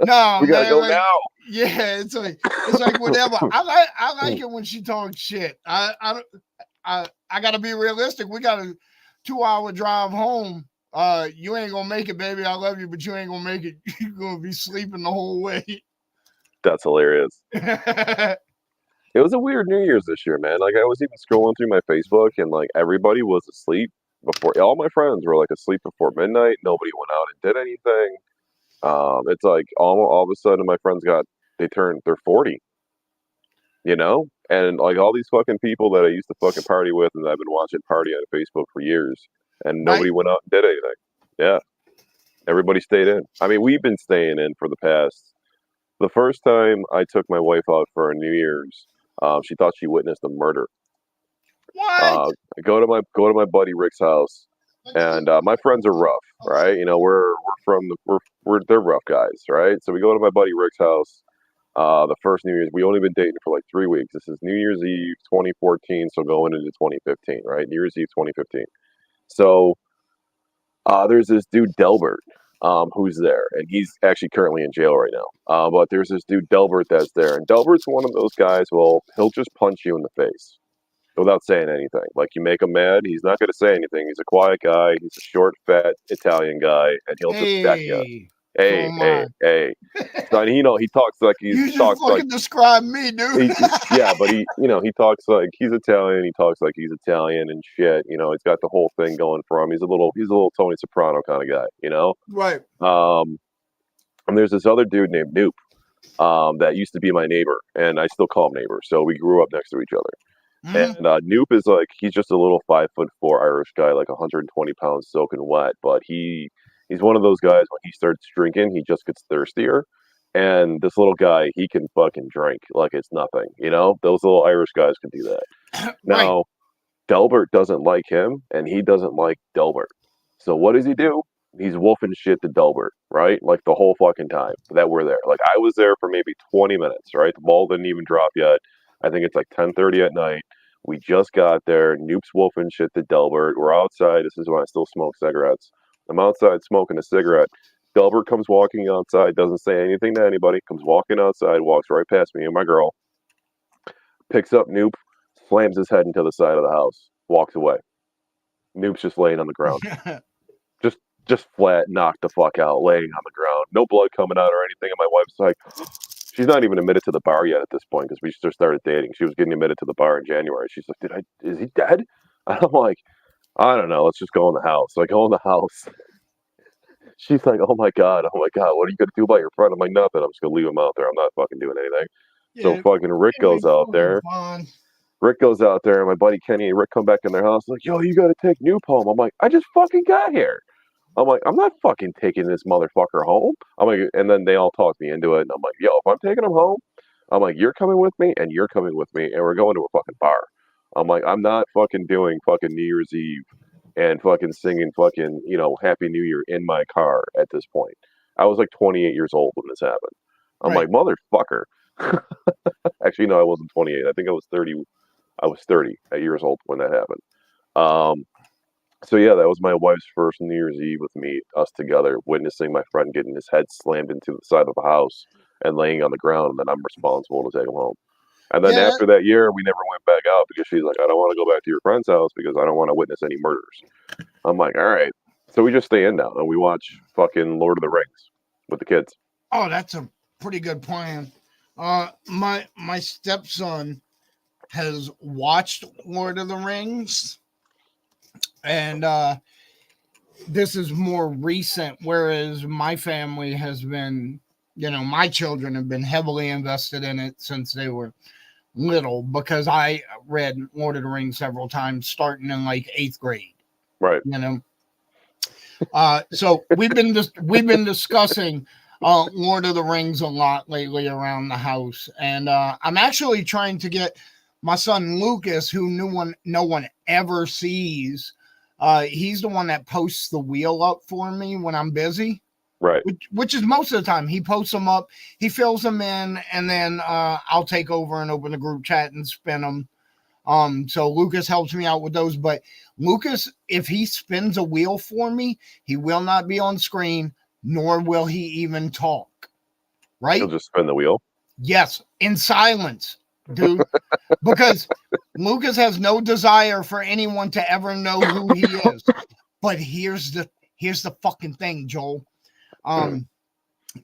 no, We gotta man, go like, now. yeah, it's like whatever. I like it when she talks shit. I gotta be realistic. We got a 2-hour drive home. You ain't gonna make it, baby. I love you, but you ain't gonna make it. You're gonna be sleeping the whole way. That's hilarious. It was a weird New Year's this year, man. Like I was even scrolling through my Facebook and like everybody was asleep before all my friends were like asleep before midnight. Nobody went out and did anything. It's like all of a sudden my friends they're 40, you know? And like all these fucking people that I used to fucking party with and I've been watching party on Facebook for years and Right? nobody went out and did anything. Yeah. Everybody stayed in. I mean, we've been staying in for the first time I took my wife out for a New Year's, she thought she witnessed a murder. What? Uh, go to my buddy Rick's house, and my friends are rough, right? You know, we're from the we're they're rough guys, right? So we go to my buddy Rick's house. The first New Year's, we only been dating for like 3 weeks. This is New Year's Eve 2014, so going into 2015, right? New Year's Eve 2015. So there's this dude Delbert, who's there, and he's actually currently in jail right now. But there's this dude Delbert that's there, and Delbert's one of those guys. Well, he'll just punch you in the face without saying anything. Like you make him mad, he's not going to say anything. He's a quiet guy. He's a short, fat Italian guy, and he'll just deck you. Hey, so Hey, am hey, I. hey. So, and he talks like You just fucking described me, dude. yeah, but he talks like he's Italian. He talks like he's Italian and shit. You know, he's got the whole thing going for him. He's a little Tony Soprano kind of guy. You know. Right. And there's this other dude named Noop, that used to be my neighbor, and I still call him neighbor. So we grew up next to each other. Mhm. And Noop is like he's just a little 5'4" Irish guy, like 120 pounds, soaking wet. But he's one of those guys when he starts drinking, he just gets thirstier. And this little guy, he can fucking drink like it's nothing. You know, those little Irish guys can do that. Right. Now, Delbert doesn't like him, and he doesn't like Delbert. So what does he do? He's wolfing shit to Delbert, right? Like the whole fucking time that we're there. Like I was there for maybe 20 minutes, right? The ball didn't even drop yet. I think it's like 10:30 at night. We just got there. Noop's wolfing shit to Delbert. We're outside. This is when I still smoke cigarettes. I'm outside smoking a cigarette. Delbert comes walking outside, doesn't say anything to anybody, comes walking outside, walks right past me and my girl, picks up Noop, slams his head into the side of the house, walks away. Noop's just laying on the ground. Just flat, knocked the fuck out, laying on the ground. No blood coming out or anything. And my wife's like, she's not even admitted to the bar yet at this point because we just started dating. She was getting admitted to the bar in January. She's like, is he dead? And I'm like, I don't know. Let's just go in the house. So I go in the house. She's like, oh my God, what are you going to do about your friend? I'm like, nothing. I'm just going to leave him out there. I'm not fucking doing anything. So Yeah, fucking Rick it'd be goes out fucking there. fun. Rick goes out there, and my buddy Kenny and Rick come back in their house. Like, yo, you got to take Noop home. I'm like, I just fucking got here. I'm like, I'm not fucking taking this motherfucker home. I'm like, and then they all talk me into it. And I'm like, yo, if I'm taking him home, I'm like, you're coming with me and you're coming with me and we're going to a fucking bar. I'm like, I'm not fucking doing fucking New Year's Eve and fucking singing fucking, Happy New Year in my car at this point. I was like 28 years old when this happened. I'm Right. like, motherfucker. Actually, no, I wasn't 28. I think I was 30. I was 30 years old when that happened. So yeah, that was my wife's first New Year's Eve with me, us together, witnessing my friend getting his head slammed into the side of the house and laying on the ground, and then I'm responsible to take him home. And then Yeah. after that year, we never went back out because she's like, I don't want to go back to your friend's house because I don't want to witness any murders. I'm like, all right. So we just stay in now and we watch fucking Lord of the Rings with the kids. Oh, that's a pretty good plan. My stepson has watched Lord of the Rings, and this is more recent, whereas my family has been, my children have been heavily invested in it since they were little because I read Lord of the Rings several times, starting in like 8th grade. Right. So we've been discussing Lord of the Rings a lot lately around the house, and I'm actually trying to get my son Lucas, who no one ever sees. He's the one that posts the wheel up for me when I'm busy. Right. Which is most of the time. He posts them up, he fills them in, and then I'll take over and open the group chat and spin them. So Lucas helps me out with those. But Lucas, if he spins a wheel for me, he will not be on screen, nor will he even talk. Right? He'll just spin the wheel. Yes, in silence, dude. Because Lucas has no desire for anyone to ever know who he is. But here's the fucking thing, Joel.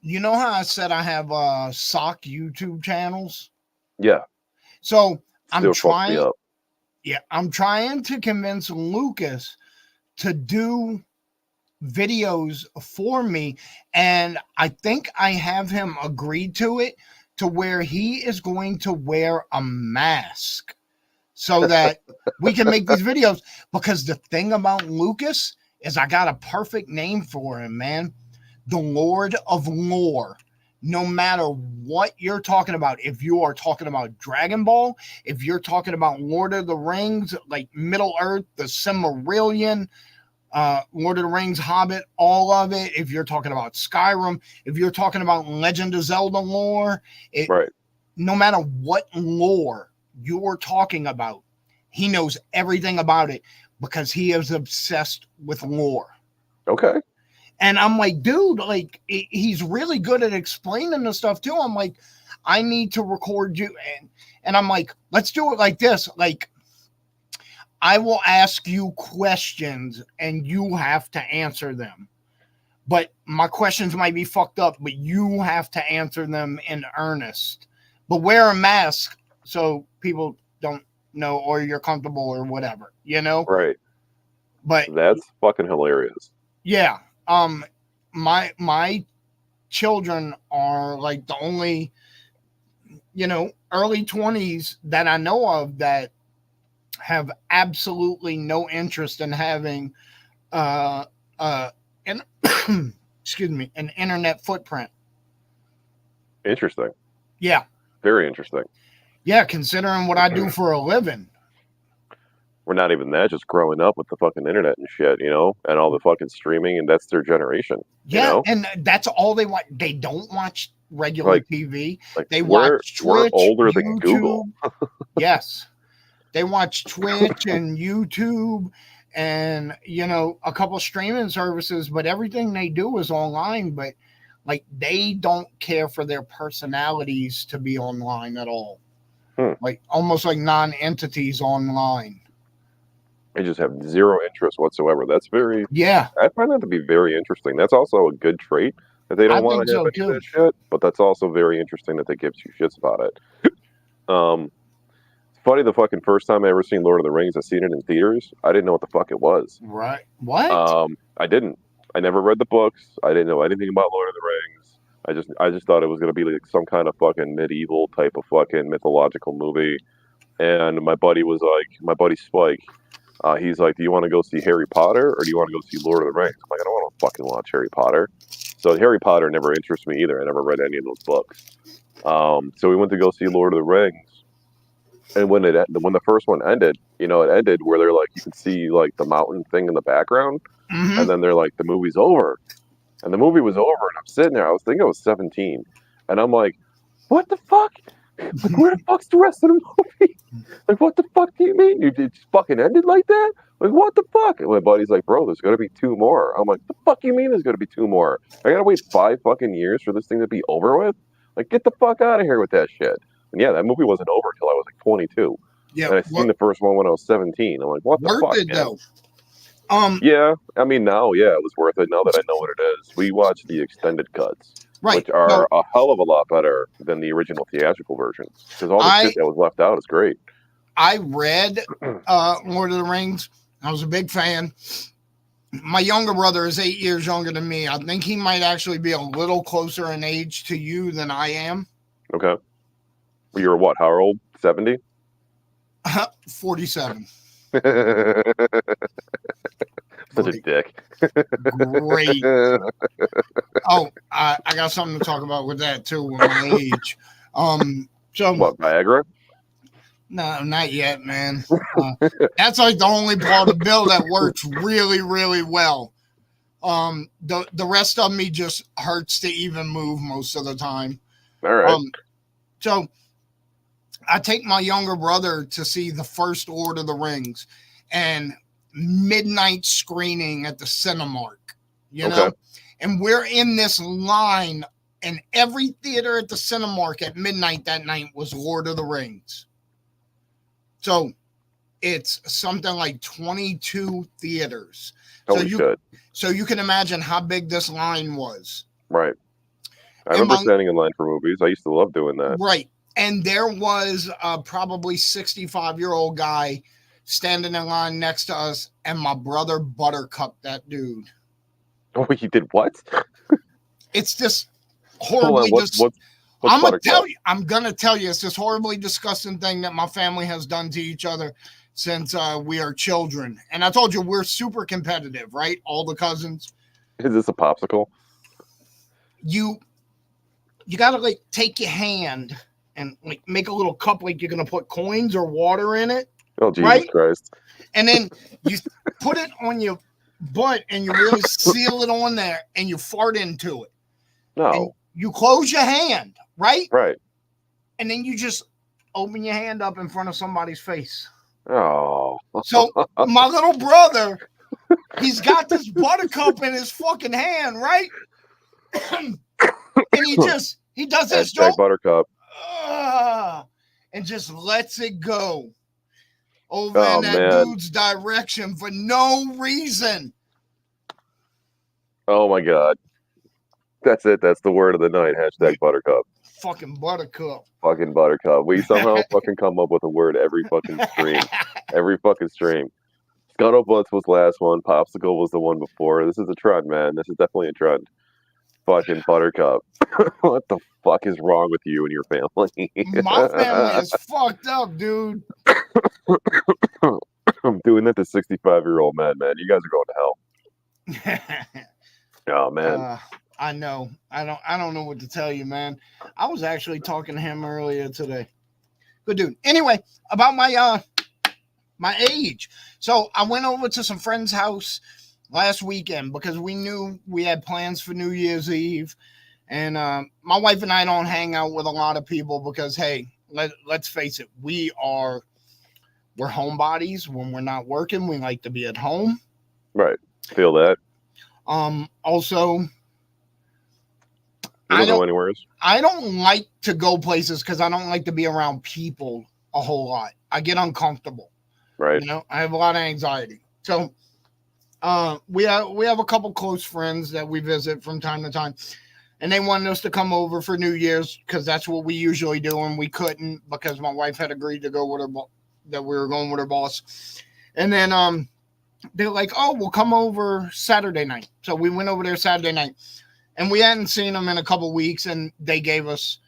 You know how I said I have sock YouTube channels? Yeah. So Still fucks me up. Yeah, I'm trying to convince Lucas to do videos for me, and I think I have him agreed to it, to where he is going to wear a mask so that we can make these videos. Because the thing about Lucas is I got a perfect name for him, man. The Lord of Lore. No matter what you're talking about, if you are talking about Dragon Ball, if you're talking about Lord of the Rings, like Middle Earth, the Silmarillion, Lord of the Rings, Hobbit, all of it. If you're talking about Skyrim, if you're talking about Legend of Zelda lore, Right. No matter what lore you're talking about, he knows everything about it because he is obsessed with lore. Okay. And I'm like, dude, like, he's really good at explaining the stuff too. I'm like, I need to record you. And I'm like, let's do it like this. Like, I will ask you questions and you have to answer them. But my questions might be fucked up, but you have to answer them in earnest. But wear a mask so people don't know, or you're comfortable or whatever, you know? Right. But that's fucking hilarious. Yeah. My children are like the only, early 20s that I know of that have absolutely no interest in having an excuse me, an internet footprint. Interesting. Yeah. Very interesting. Yeah, considering what I do for a living. We're not even that, just growing up with the fucking internet and shit, and all the fucking streaming, and that's their generation. Yeah, and that's all they watch. They don't watch regular TV. They watch Twitch, we're older YouTube. than Google. Yes. They watch Twitch and YouTube and, a couple streaming services, but everything they do is online. But, like, they don't care for their personalities to be online at all. Like, almost like non-entities online. They just have zero interest whatsoever. That's very... Yeah. I find that to be very interesting. That's also a good trait, that they don't want to have any of that shit. But that's also very interesting that they give two shits about it. It's funny, the fucking first time I ever seen Lord of the Rings, I seen it in theaters. I didn't know what the fuck it was. Right. What? I didn't. I never read the books. I didn't know anything about Lord of the Rings. I just thought it was going to be like some kind of fucking medieval type of fucking mythological movie. And my buddy Spike, he's like, do you want to go see Harry Potter or do you want to go see Lord of the Rings? I'm like, I don't want to fucking watch Harry Potter. So Harry Potter never interested me either. I never read any of those books. So we went to go see Lord of the Rings. And when the first one ended, it ended where they're like, you can see like the mountain thing in the background. Mm-hmm. And then they're like, the movie's over. And the movie was over. And I'm sitting there, I was 17. And I'm like, what the fuck? Like, where the fuck's the rest of the movie? Like, what the fuck do you mean? It just fucking ended like that? Like, what the fuck? And my buddy's like, bro, there's gonna be 2 more. I'm like, the fuck you mean there's gonna be 2 more? I gotta wait 5 fucking years for this thing to be over with? Like, get the fuck out of here with that shit. And yeah, that movie wasn't over until I was like 22. Yeah. And I seen the first one when I was 17. I'm like, what the fuck? Worth it, though. Yeah, I mean, now, yeah, it was worth it now that I know what it is. We watched the extended cuts. Right. Which are a hell of a lot better than the original theatrical versions. Because all the shit that was left out is great. I read Lord of the Rings. I was a big fan. My younger brother is 8 years younger than me. I think he might actually be a little closer in age to you than I am. Okay. You're what? How old? 70? 47. Such a dick. Great. Oh, I got something to talk about with that too, with my age. So what, Viagra? No, not yet, man. That's like the only part of the bill that works really, really well. The rest of me just hurts to even move most of the time. All right. So I take my younger brother to see the first Lord of the Rings and midnight screening at the Cinemark, you Okay. know? And we're in this line, and every theater at the Cinemark at midnight that night was Lord of the Rings. So it's something like 22 theaters. Holy shit. So you can imagine how big this line was. Right. I And remember standing in line for movies. I used to love doing that. Right. And there was a probably 65-year-old guy standing in line next to us, and my brother buttercupped that dude. Oh, you did what? It's this Hold on, horribly I'm gonna tell you it's this horribly disgusting thing that my family has done to each other since we are children. And I told you we're super competitive, right? All the cousins. Is this a popsicle? You gotta like take your hand and like make a little cup like you're gonna put coins or water in it. Oh, Jesus right? Christ. And then you put it on your butt and you really seal it on there and you fart into it. No. And you close your hand, right? Right. And then you just open your hand up in front of somebody's face. Oh. So my little brother, he's got this buttercup in his fucking hand, right? And he does this, Joe. Buttercup. And just lets it go over in that dude's direction for no reason. Oh my God. That's it. That's the word of the night. Hashtag buttercup. Fucking buttercup. Fucking buttercup. We somehow fucking come up with a word every fucking stream. Every fucking stream. Scuttlebutts was last one. Popsicle was the one before. This is a trend, man. This is definitely a trend. Fucking buttercup. What the fuck is wrong with you and your family? My family is fucked up, dude. I'm doing that to 65-year-old men, man. You guys are going to hell. Oh man. I know. I don't know what to tell you, man. I was actually talking to him earlier today. Good dude. Anyway, about my my age. So I went over to some friend's house last weekend because we knew we had plans for New Year's Eve. And my wife and I don't hang out with a lot of people because, hey, let's face it, we're homebodies. When we're not working, we like to be at home. Right. Feel that. Also, I don't go anywhere. I don't like to go places because I don't like to be around people a whole lot. I get uncomfortable. Right. You know, I have a lot of anxiety. So we have a couple close friends that we visit from time to time. And they wanted us to come over for New Year's because that's what we usually do. And we couldn't because my wife had agreed to go with her, that we were going with her boss. And then they're like, oh, we'll come over Saturday night. So we went over there Saturday night. And we hadn't seen them in a couple weeks. And they gave us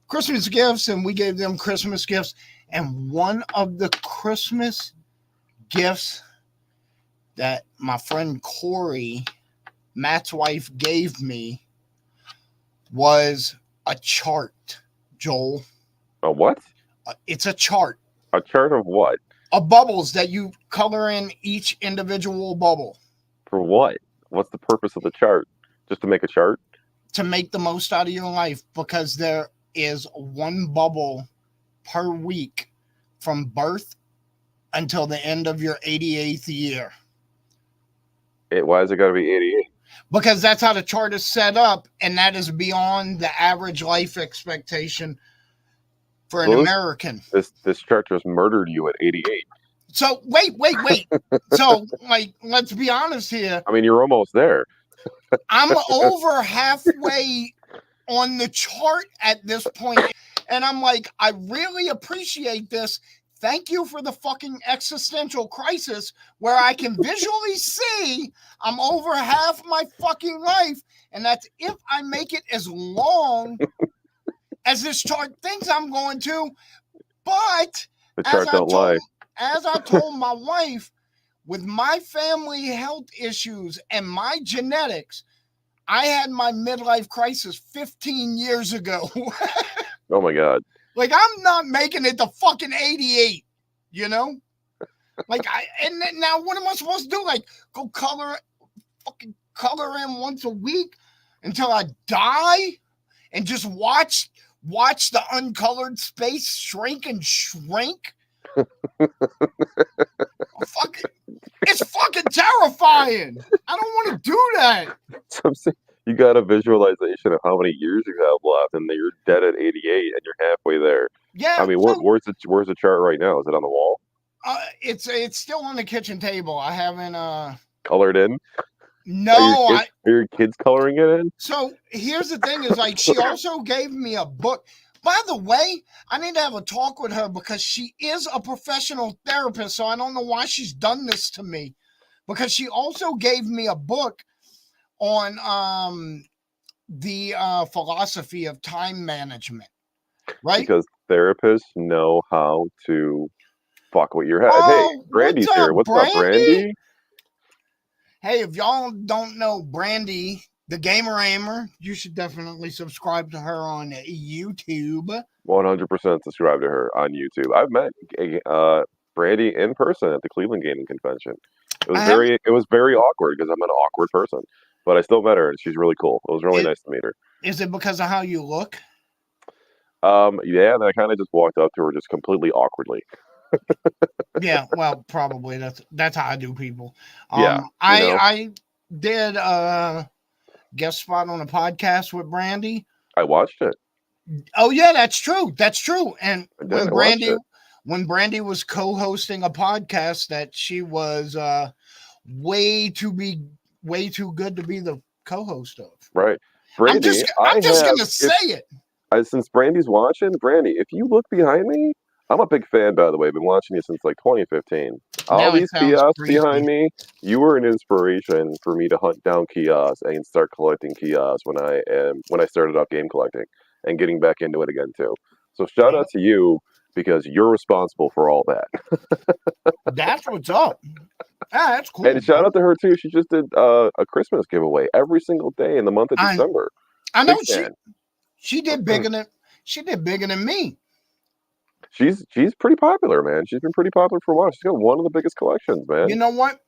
Christmas gifts and we gave them Christmas gifts. And one of the Christmas gifts that my friend Corey, Matt's wife, gave me was a chart, Joel. A what? It's a chart. A chart of what? Of bubbles that you color in each individual bubble. For what? What's the purpose of the chart? Just to make a chart? To make the most out of your life, because there is one bubble per week from birth until the end of your 88th year. Why is it got to be 88? Because that's how the chart is set up, and that is beyond the average life expectation for an American. This chart just murdered you at 88. So wait. So like, let's be honest here. I mean, you're almost there. I'm over halfway on the chart at this point, and I'm like, I really appreciate this. Thank you for the fucking existential crisis where I can visually see I'm over half my fucking life. And that's if I make it as long as this chart thinks I'm going to. But the chart don't lie. As I told my wife, with my family health issues and my genetics, I had my midlife crisis 15 years ago. Oh my God. Like, I'm not making it to fucking 88, you know? Like, and now what am I supposed to do? Like, go fucking color in once a week until I die and just watch watch the uncolored space shrink and shrink. Fuck it. It's fucking terrifying. I don't want to do that. So I'm saying you got a visualization of how many years you have left, and you're dead at 88, and you're halfway there. Yeah. I mean, where's the chart right now? Is it on the wall? It's still on the kitchen table. I haven't Colored in? No, are your kids coloring it in? So here's the thing: is like she also gave me a book. By the way, I need to have a talk with her because she is a professional therapist. So I don't know why she's done this to me. Because she also gave me a book on the philosophy of time management, right? Because therapists know how to fuck with your head. Oh, hey, Brandy's here. What's Brandy? up, Brandy? Hey, if y'all don't know Brandy, the Gamer Aimer, you should definitely subscribe to her on YouTube. 100% subscribe to her on YouTube. I've met Brandy in person at the Cleveland Gaming Convention. It was very awkward because I'm an awkward person, but I still met her and she's really cool. It was really nice to meet her. Is it because of how you look? Yeah, and I kind of just walked up to her just completely awkwardly. Yeah, well, probably that's how I do people. Yeah, I did a guest spot on a podcast with Brandy. I watched it. Oh yeah, that's true. That's true. And when Brandy was co-hosting a podcast that she was way too good to be the co-host of. Right. Brandy, I'm just gonna say it. Since Brandy's watching, Brandy, if you look behind me, I'm a big fan, by the way. I've been watching you since like 2015. All these kiosks behind me, you were an inspiration for me to hunt down kiosks and start collecting kiosks when I started off game collecting and getting back into it again too. So shout out to you because you're responsible for all that. That's what's up. Ah, that's cool. And shout out to her too. She just did a Christmas giveaway every single day in the month of December. I know she did bigger than me. She's pretty popular, man. She's been pretty popular for a while. She's got one of the biggest collections, man. You know what?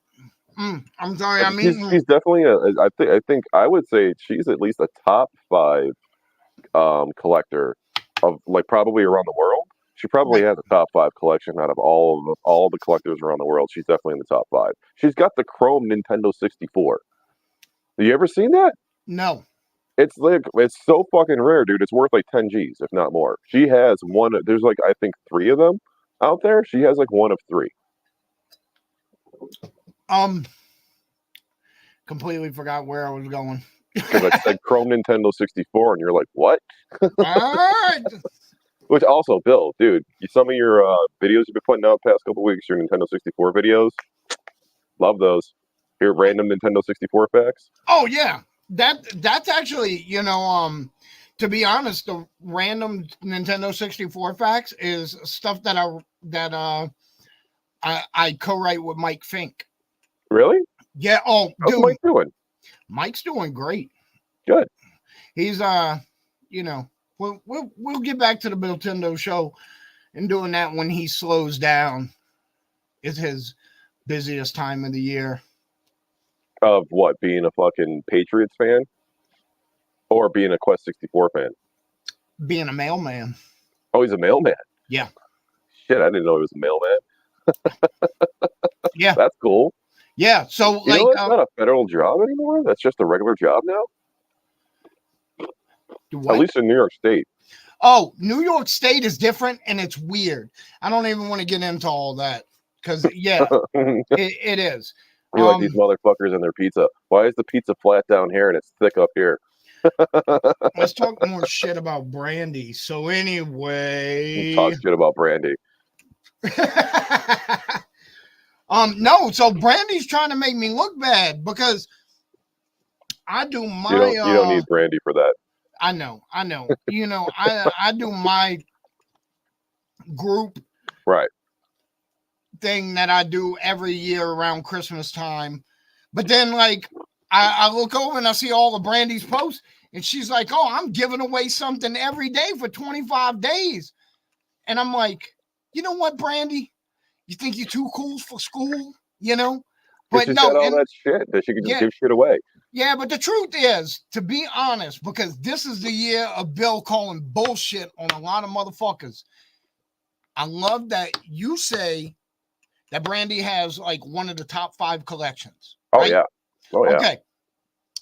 I'm sorry. I mean, she's definitely I think I would say she's at least a top 5 collector of like probably around the world. She probably has a top 5 collection out of all the collectors around the world. She's definitely in the top 5. She's got the Chrome Nintendo 64. Have you ever seen that? No. It's so fucking rare, dude. It's worth like 10 G's, if not more. She has one. There's like I think 3 of them out there. She has like one of 3. Completely forgot where I was going. Because I said Chrome Nintendo 64, and you're like, what? Which also, Bill, dude, some of your videos you've been putting out the past couple weeks, your Nintendo 64 videos, love those. Your random Nintendo 64 facts. Oh yeah. That's actually, to be honest, the random Nintendo 64 facts is stuff that I co-write with Mike Fink. Really? Yeah. Oh, how's dude, Mike doing? Mike's doing great. Good. He's we'll get back to the Nintendo show and doing that when he slows down. It's his busiest time of the year. Of what? Being a fucking Patriots fan? Or being a Quest 64 fan? Being a mailman. Oh, he's a mailman? Yeah. Shit, I didn't know he was a mailman. Yeah. That's cool. Yeah, so you know, it's not a federal job anymore? That's just a regular job now? At least in New York State. Oh, New York State is different, and it's weird. I don't even want to get into all that. Because, yeah, it is. You're like these motherfuckers and their pizza. Why is the pizza flat down here and it's thick up here? Let's talk more shit about Brandy. So anyway, talk shit about Brandy. No. So Brandy's trying to make me look bad because I do my. You don't need Brandy for that. I know. I do my group right thing that I do every year around Christmas time. But then like I look over and I see all of Brandy's posts and she's like, oh, I'm giving away something every day for 25 days. And I'm like, you know what, Brandy? You think you're too cool for school, But she's no, got all that shit that she can just give shit away. Yeah, but the truth is, to be honest, because this is the year of Bill calling bullshit on a lot of motherfuckers. I love that you say that Brandy has like one of the top 5 collections, Oh right? yeah, oh yeah. Okay.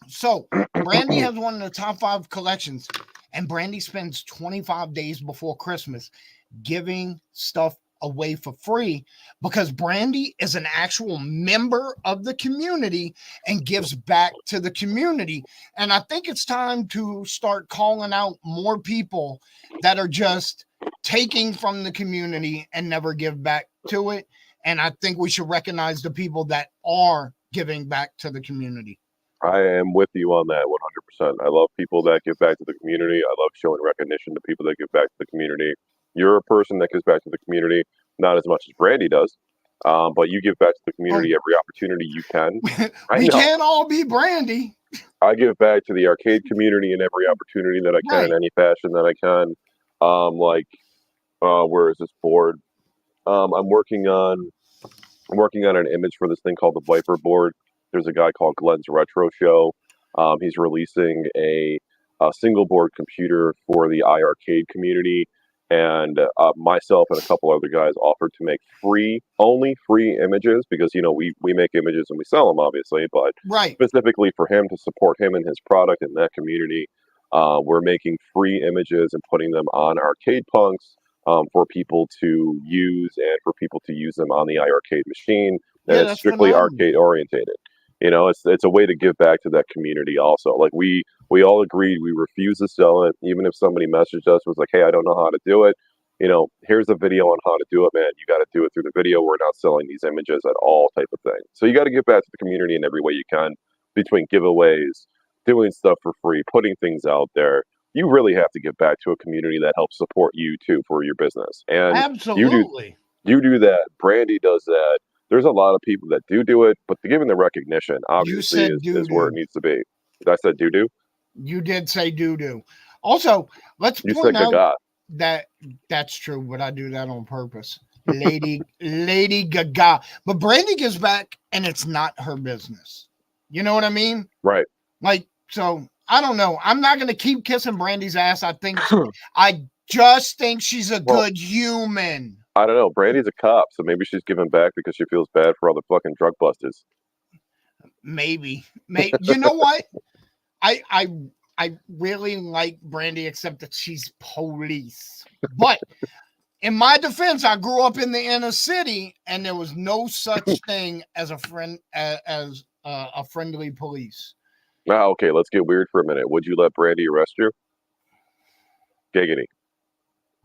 So Brandy has one of the top 5 collections, and Brandy spends 25 days before Christmas giving stuff away for free because Brandy is an actual member of the community and gives back to the community. And I think it's time to start calling out more people that are just taking from the community and never give back to it. And I think we should recognize the people that are giving back to the community. I am with you on that 100%. I love people that give back to the community. I love showing recognition to people that give back to the community. You're a person that gives back to the community, not as much as Brandy does, but you give back to the community every opportunity you can. We can't all be Brandy. I give back to the arcade community in every opportunity that I can, in any fashion that I can. Where is this board? I'm working on an image for this thing called the Viper board. There's a guy called Glenn's Retro Show. He's releasing a single board computer for the iArcade community, and myself and a couple other guys offered to make only free images because we make images and we sell them obviously, but specifically for him to support him and his product in that community, we're making free images and putting them on Arcade Punks. For people to use and for people to use them on the iArcade machine. And it's strictly arcade orientated. It's a way to give back to that community also. Like we all agreed we refuse to sell it, even if somebody messaged us, was like, hey, I don't know how to do it. Here's a video on how to do it, man. You got to do it through the video. We're not selling these images at all, type of thing. So you got to give back to the community in every way you can, between giveaways, doing stuff for free, putting things out there. You really have to give back to a community that helps support you too for your business. And absolutely, you do that. Brandy does that. There's a lot of people that do it, but giving the recognition obviously is where it needs to be. I said do. You did say do. Also, let's point out that's true, but I do that on purpose. Lady Gaga. But Brandy gives back, and it's not her business. You know what I mean? Right. Like, so I don't know. I'm not going to keep kissing Brandy's ass. I just think she's a good human. I don't know. Brandy's a cop, so maybe she's giving back because she feels bad for all the fucking drug busters. Maybe. You know what? I really like Brandy, except that she's police. But in my defense, I grew up in the inner city, and there was no such thing as a friendly police. Now, okay, let's get weird for a minute. Would you let Brandy arrest you? Giggity. I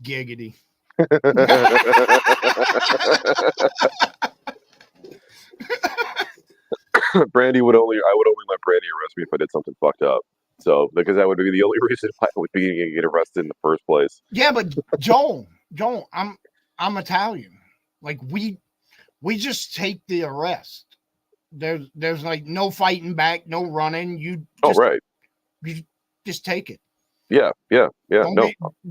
would only let Brandy arrest me if I did something fucked up. So, because that would be the only reason I would be get arrested in the first place. Yeah, but Joel, I'm Italian. Like we just take the arrest. There's like no fighting back, no running. You just take it. Yeah.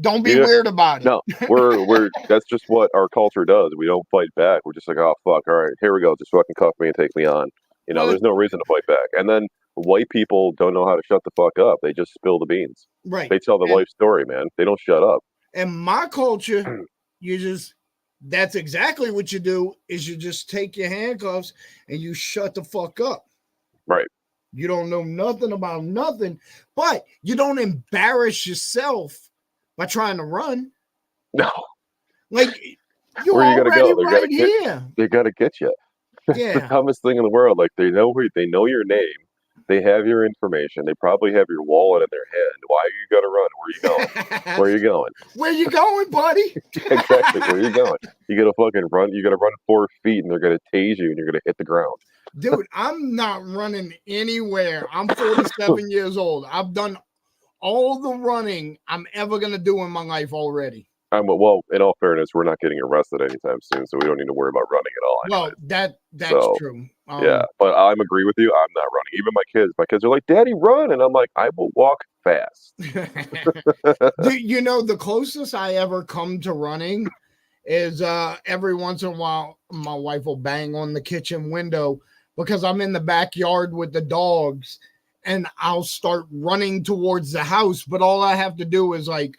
Don't be weird about it. No, we're that's just what our culture does. We don't fight back. We're just like, oh fuck, all right, here we go. Just fucking cuff me and take me on. There's no reason to fight back. And then white people don't know how to shut the fuck up. They just spill the beans. Right. They tell the life story, man. They don't shut up. In my culture, that's exactly what you do, is you just take your handcuffs and you shut the fuck up. Right. You don't know nothing about nothing, but you don't embarrass yourself by trying to run. No. Like, you're already right here. They got to get you. Yeah. The dumbest thing in the world. Like, they know your name. They have your information. They probably have your wallet in their hand. Why are you going to run? Where are you going? Where are you going? Where you going, buddy? Exactly. Where are you going? You got to fucking run. You got to run 4 feet, and they're going to tase you, and you're going to hit the ground. Dude, I'm not running anywhere. I'm 47 years old. I've done all the running I'm ever going to do in my life already. Well, in all fairness, we're not getting arrested anytime soon, so we don't need to worry about running at all. Well, that's true. Yeah, but I agree with you. I'm not running. Even my kids are like, "Daddy, run!" And I'm like, "I will walk fast." The closest I ever come to running is every once in a while, my wife will bang on the kitchen window because I'm in the backyard with the dogs, and I'll start running towards the house, but all I have to do is like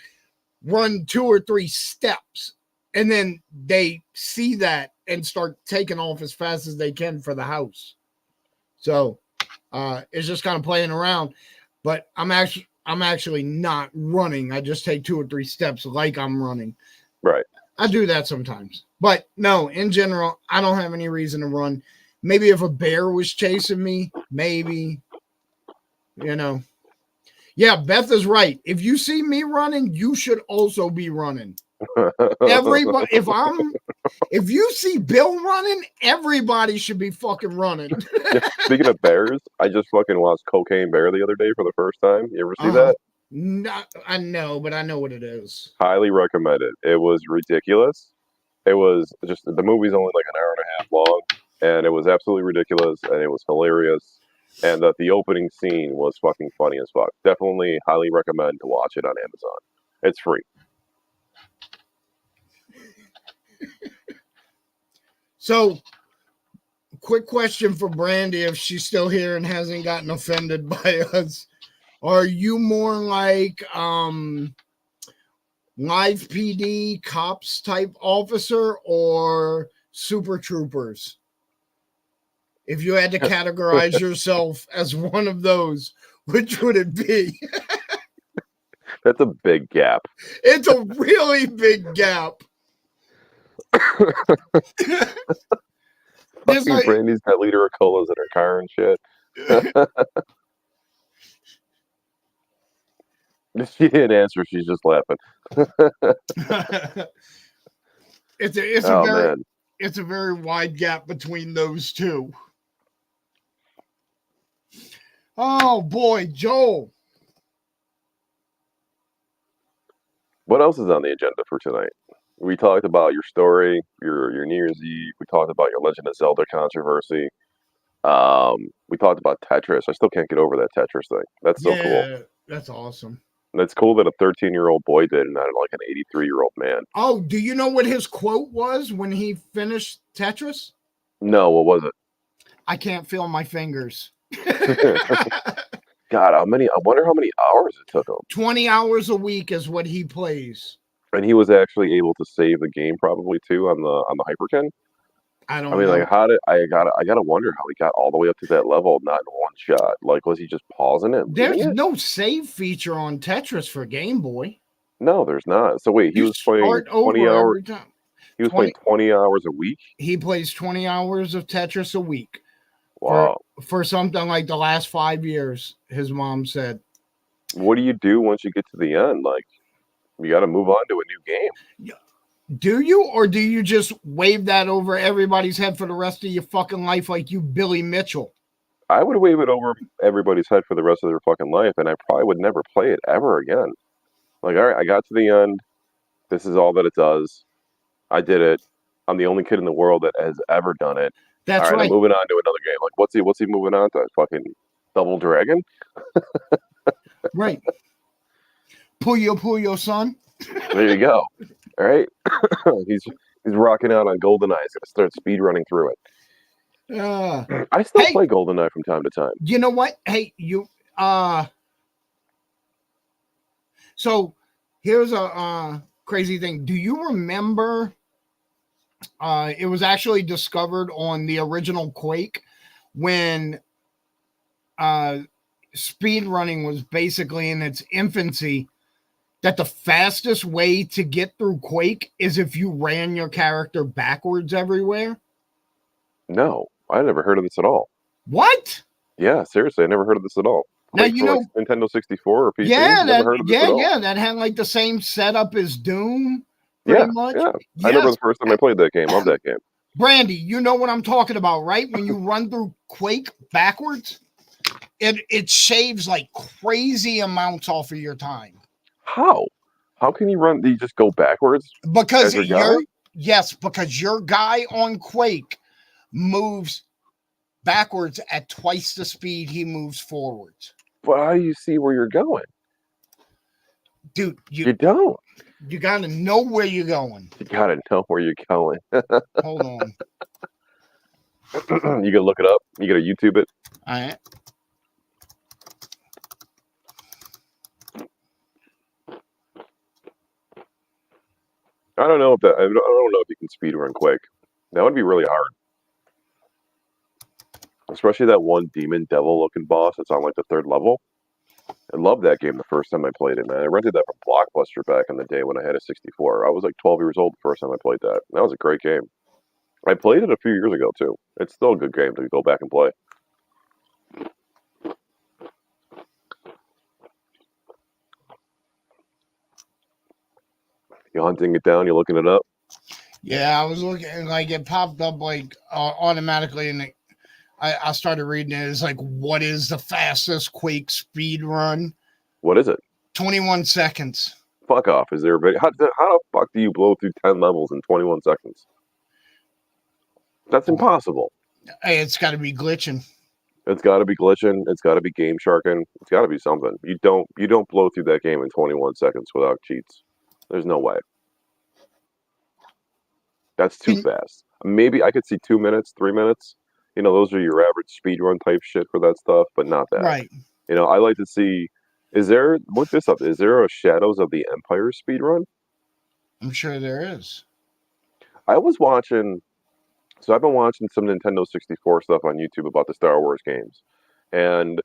run 2 or 3 steps, and then they see that and start taking off as fast as they can for the house. So it's just kind of playing around, but I'm actually not running. I just take 2 or 3 steps like I'm running. Right. I do that sometimes, but no, in general, I don't have any reason to run. Maybe if a bear was chasing me, maybe, you know. Yeah, Beth is right. If you see me running, you should also be running. Everybody, if you see Bill running, everybody should be fucking running. Speaking of bears, I just fucking watched Cocaine Bear the other day for the first time. You ever see that? Not, I know, but I know what it is. Highly recommend it. It was ridiculous. It was just, the movie's only like an hour and a half long, and it was absolutely ridiculous, and it was hilarious. And the opening scene was fucking funny as fuck. Definitely highly recommend to watch it on Amazon. It's free. So, quick question for Brandy, if she's still here and hasn't gotten offended by us. Are you more like live PD cops type officer or super troopers? If you had to categorize yourself as one of those, which would it be? That's a big gap. It's a really big gap. Fucking Brandy's got liter of colas in her car and shit. She didn't answer. She's just laughing. It's a very wide gap between those two. Oh boy, Joel. What else is on the agenda for tonight? We talked about your story, your New Year's Eve. We talked about your Legend of Zelda controversy. We talked about Tetris. I still can't get over that Tetris thing. That's so cool. That's awesome. That's cool that a 13-year-old boy did, and not like an 83-year-old man. Oh, do you know what his quote was when he finished Tetris? No, what was it? I can't feel my fingers. God, I wonder how many hours it took him. 20 hours a week is what he plays. And he was actually able to save the game probably too on the Hyperkin. I mean, like, how did I gotta wonder how he got all the way up to that level, not in one shot. Like, was he just pausing it? There's no save feature on Tetris for Game Boy. No, there's not. So wait, he was playing 20 hours. He was playing 20 hours a week. He plays 20 hours of Tetris a week. Wow. For something like the last 5 years, his mom said. What do you do once you get to the end? Like, you got to move on to a new game. Do you, or do you just wave that over everybody's head for the rest of your fucking life like you Billy Mitchell? I would wave it over everybody's head for the rest of their fucking life, and I probably would never play it ever again. Like, all right, I got to the end. This is all that it does. I did it. I'm the only kid in the world that has ever done it. That's all right. right. I'm moving on to another game. Like, what's he moving on to? Fucking Double Dragon? Right. Puyo, son. There you go. All right. He's rocking out on GoldenEye. He's gonna start speed running through it. I still play GoldenEye from time to time. You know what? Hey, so here's a crazy thing. Do you remember? It was actually discovered on the original Quake when speed running was basically in its infancy, that the fastest way to get through Quake is if you ran your character backwards everywhere? No, I never heard of this at all. What? Yeah, seriously, I never heard of this at all. Quake, now, like Nintendo 64 or PC? Yeah, never heard of this at all. That had like the same setup as Doom. Much. Yeah. Yes. I remember the first time I played that game. Love that game. Brandy, you know what I'm talking about, right? When you run through Quake backwards, it shaves like crazy amounts off of your time. How? How can you run? Do you just go backwards? Because because your guy on Quake moves backwards at twice the speed he moves forwards. But how do you see where you're going? Dude, you don't. You gotta know where you're going. You gotta know where you're going. Hold on. You gotta look it up. You gotta YouTube it. All right. I don't know if that. I don't know if you can speed run quick. That would be really hard, especially that one demon devil looking boss that's on like the third level. I loved that game the first time I played it, man. I rented that from Blockbuster back in the day when I had a 64. I was like 12 years old the first time I played that. That was a great game. I played it a few years ago too. It's still a good game to go back and play. You hunting it down? You looking it up? Yeah, I was looking, like it popped up like automatically, and I started reading it. It's like, what is the fastest Quake speed run? What is it? 21 seconds. Fuck off. Is there a video? How the fuck do you blow through 10 levels in 21 seconds? That's impossible. Hey, it's got to be glitching. It's got to be glitching. It's got to be game sharking. It's got to be something. You don't blow through that game in 21 seconds without cheats. There's no way. That's too fast. Maybe I could see 2 minutes, 3 minutes. You know, those are your average speedrun type shit for that stuff, but not that. Right. You know, I like to see. Look this up. Is there a Shadows of the Empire speedrun? I'm sure there is. I was watching. So I've been watching some Nintendo 64 stuff on YouTube about the Star Wars games, and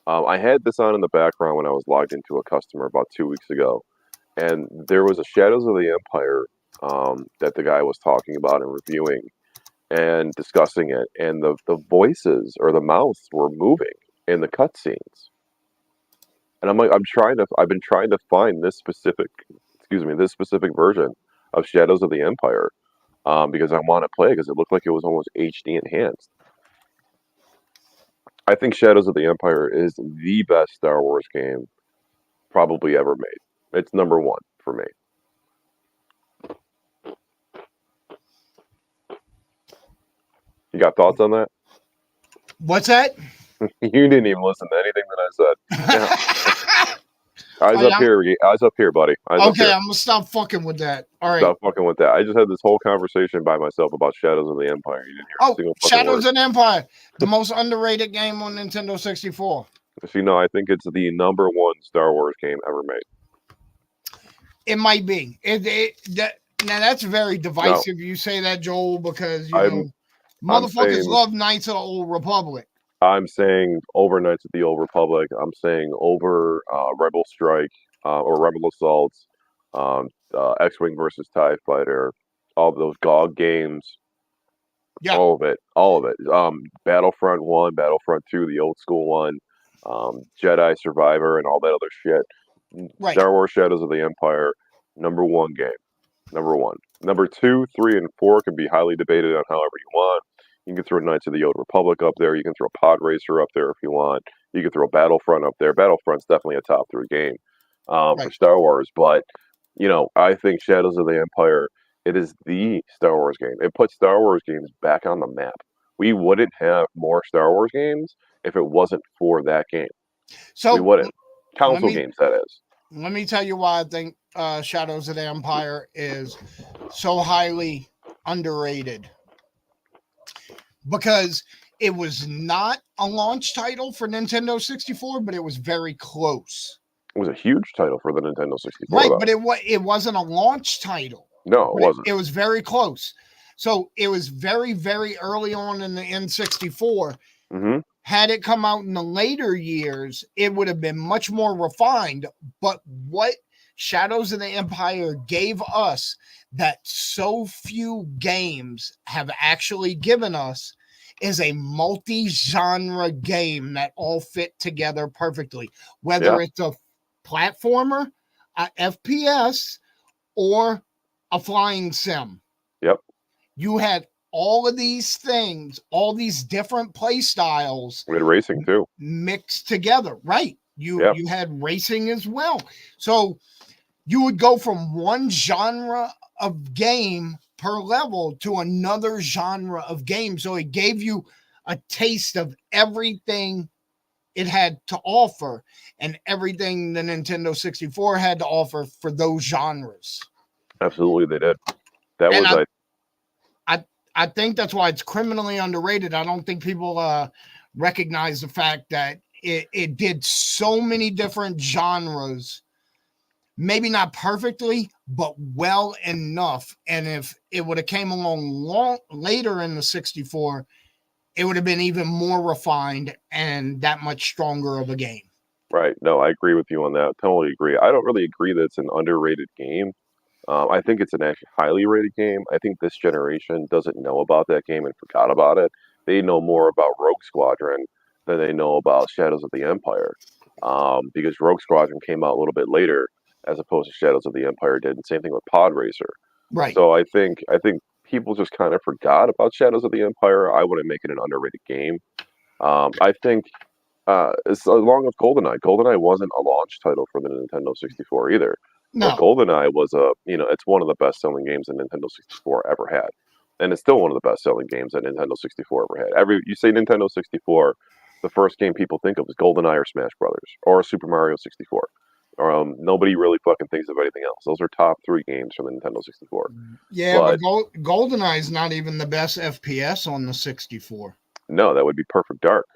I had this on in the background when I was logged into a customer about 2 weeks ago, and there was a Shadows of the Empire that the guy was talking about and reviewing and discussing it, and the voices or the mouths were moving in the cutscenes, and I'm like, I've been trying to find this specific version of Shadows of the Empire. Because I want to play because it looked like it was almost HD enhanced. I think Shadows of the Empire is the best Star Wars game probably ever made. It's number one for me. You got thoughts on that? What's that? You didn't even listen to anything that I said. Yeah. Eyes up here, buddy. Okay, I'm gonna stop fucking with that. All right. Stop fucking with that. I just had this whole conversation by myself about Shadows of the Empire. You didn't hear a single fucking Shadows word. of the Empire, the most underrated game on Nintendo 64. So, you know, I think it's the number one Star Wars game ever made. It might be. Now that's very divisive. You say that, Joel, because motherfuckers love Knights of the Old Republic. I'm saying over Knights of the Old Republic. I'm saying over Rebel Strike or Rebel Assaults, X-Wing versus TIE Fighter, all of those GOG games. Yeah. All of it. Battlefront 1, Battlefront 2, the old school one, Jedi Survivor, and all that other shit. Right. Star Wars Shadows of the Empire, number one game. Number one. Number 2, 3, and 4 can be highly debated on however you want. You can throw Knights of the Old Republic up there. You can throw Pod Racer up there if you want. You can throw Battlefront up there. Battlefront's definitely a top 3 game for Star Wars. But, you know, I think Shadows of the Empire, it is the Star Wars game. It puts Star Wars games back on the map. We wouldn't have more Star Wars games if it wasn't for that game. So we wouldn't. Console games, that is. Let me tell you why I think Shadows of the Empire is so highly underrated. Because it was not a launch title for Nintendo 64, but it was very close. It was a huge title for the Nintendo 64. Right, though. But it wasn't a launch title. No, it wasn't. It was very close. So it was very, very early on in the N64. Mm-hmm. Had it come out in the later years, it would have been much more refined. But what Shadows of the Empire gave us that so few games have actually given us is a multi-genre game that all fit together perfectly. Whether it's a platformer, a FPS, or a flying sim. Yep. You had all of these things, all these different play styles. We had racing too. Mixed together, right? You had racing as well. So you would go from one genre of game per level to another genre of game. So it gave you a taste of everything it had to offer and everything the Nintendo 64 had to offer for those genres. Absolutely, they did. That and was I think that's why it's criminally underrated. I don't think people recognize the fact that it did so many different genres maybe not perfectly, but well enough. And if it would have came along later in the 64, it would have been even more refined and that much stronger of a game. Right. No, I agree with you on that. Totally agree. I don't really agree that it's an underrated game. I think it's an actually highly rated game. I think this generation doesn't know about that game and forgot about it. They know more about Rogue Squadron than they know about Shadows of the Empire, because Rogue Squadron came out a little bit later, as opposed to Shadows of the Empire did. And same thing with Pod Racer. Right. So I think people just kind of forgot about Shadows of the Empire. I wouldn't make it an underrated game. I think it's along with GoldenEye. GoldenEye wasn't a launch title for the Nintendo 64 either, but No. GoldenEye was it's one of the best-selling games that Nintendo 64 ever had, and it's still one of the best-selling games that Nintendo 64 ever had. You say Nintendo 64, the first game people think of is GoldenEye or Smash Brothers or Super Mario 64. Nobody really fucking thinks of anything else. Those are top three games for the Nintendo 64. Yeah, but But GoldenEye is not even the best FPS on the 64. no, that would be Perfect Dark.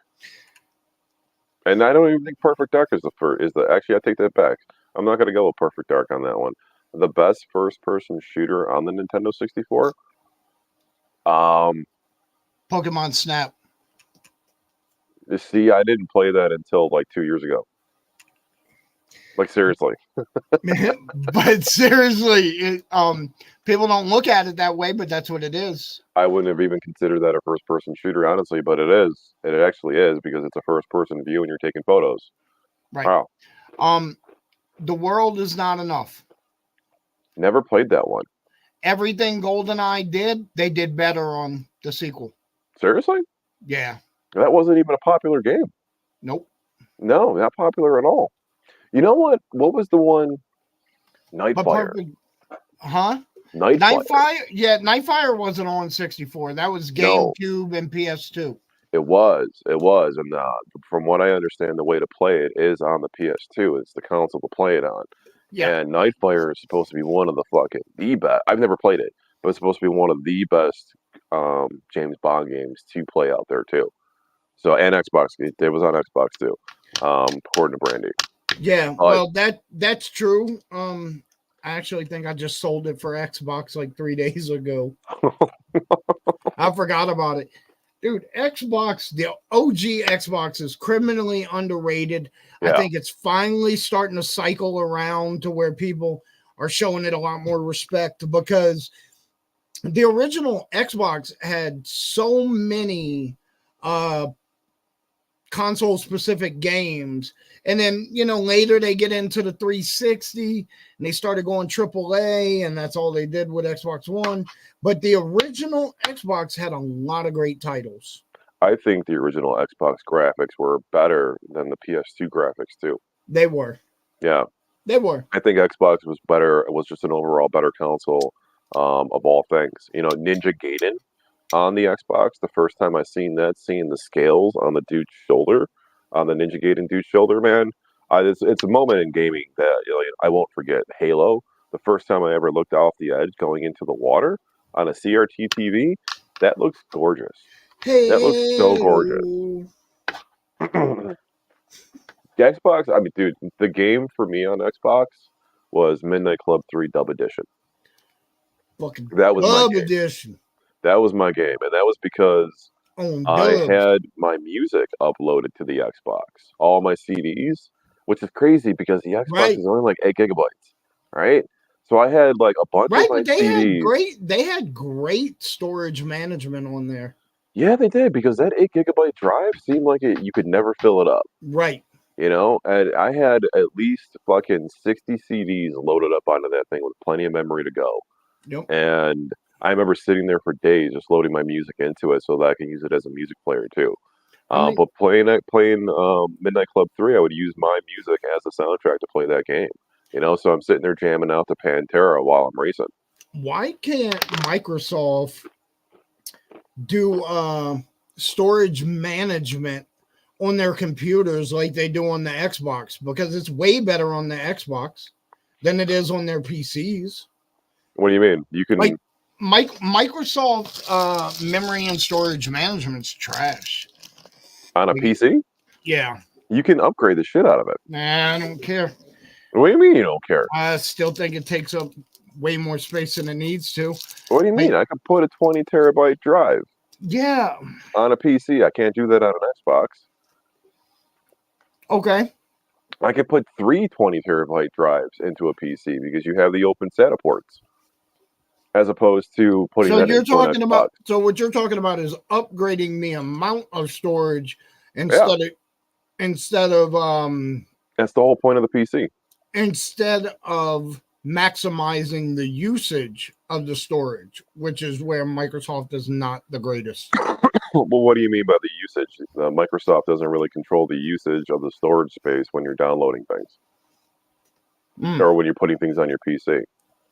And I don't even think Perfect Dark is the first. Actually, I take that back. I'm not gonna go with Perfect Dark on that one. The best first-person shooter on the Nintendo 64. Um, Pokemon Snap. you see, I didn't play that until like 2 years ago. Like seriously, But seriously, people don't look at it that way, but that's what it is. I wouldn't have even considered that a first-person shooter, honestly, but it is. It actually is because it's a first-person view and you're taking photos. Right. Wow, The world is not enough. never played that one. Everything GoldenEye did, they did better on the sequel. Seriously, Yeah. that wasn't even a popular game. Nope. No, not popular at all. You know what? What was the one? But Nightfire. perfect. Huh? Nightfire. Nightfire? Yeah, Nightfire wasn't on 64. That was No, GameCube and PS2. it was. It was. And from what I understand, the way to play it is on the PS2. It's the console to play it on. Yeah. And Nightfire is supposed to be one of the best. I've never played it, but it's supposed to be one of the best James Bond games to play out there too. So and Xbox, it was on Xbox too, according to Brandy. Yeah, But well that's true. I actually think I just sold it for Xbox like 3 days ago. I forgot about it. Dude, Xbox, the OG Xbox is criminally underrated. I yeah, think it's finally starting to cycle around to where people are showing it a lot more respect because the original Xbox had so many console specific games, and then later they get into the 360 and they started going AAA, and that's all they did with Xbox One. But the original Xbox had a lot of great titles. I think the original Xbox graphics were better than the PS2 graphics too. They were. Yeah, I think Xbox was better. It was just an overall better console, of all things. Ninja Gaiden on the Xbox. The first time I seen that, seeing the scales on the dude's shoulder, on the Ninja Gaiden dude's shoulder, man, it's a moment in gaming that I won't forget. Halo. The first time I ever looked off the edge going into the water on a CRT TV, that looks gorgeous. That looks so gorgeous. The Xbox, I mean, dude, the game for me on Xbox was Midnight Club 3 Dub Edition. Fucking That was my Dub game. Edition. That was my game, and that was because I had my music uploaded to the Xbox, all my CDs, which is crazy because the Xbox is only like 8 gigabytes, right? So I had like a bunch of my but they CDs. had great storage management on there. Yeah, they did because that 8 gigabyte drive seemed like you could never fill it up. Right. And I had at least fucking 60 CDs loaded up onto that thing with plenty of memory to go. Yep. And I remember sitting there for days just loading my music into it so that I can use it as a music player too. But playing Midnight Club 3, I would use my music as a soundtrack to play that game. So I'm sitting there jamming out to Pantera while I'm racing. Why can't Microsoft do storage management on their computers like they do on the Xbox? Because it's way better on the Xbox than it is on their PCs. What do you mean? You can Microsoft memory and storage management's trash. On a PC? Yeah. You can upgrade the shit out of it. Nah, I don't care. What do you mean you don't care? I still think it takes up way more space than it needs to. What do you mean? I could put a 20 terabyte drive Yeah. on a PC. I can't do that on an Xbox. Okay. I could put 3 20 terabyte drives into a PC because you have the open SATA ports, as opposed to putting So that you're into an talking Xbox. about so what you're talking about is upgrading the amount of storage Yeah, instead of that's the whole point of the PC. instead of maximizing the usage of the storage, which is where Microsoft is not the greatest. Well, what do you mean by the usage? Microsoft doesn't really control the usage of the storage space when you're downloading things or when you're putting things on your PC. So are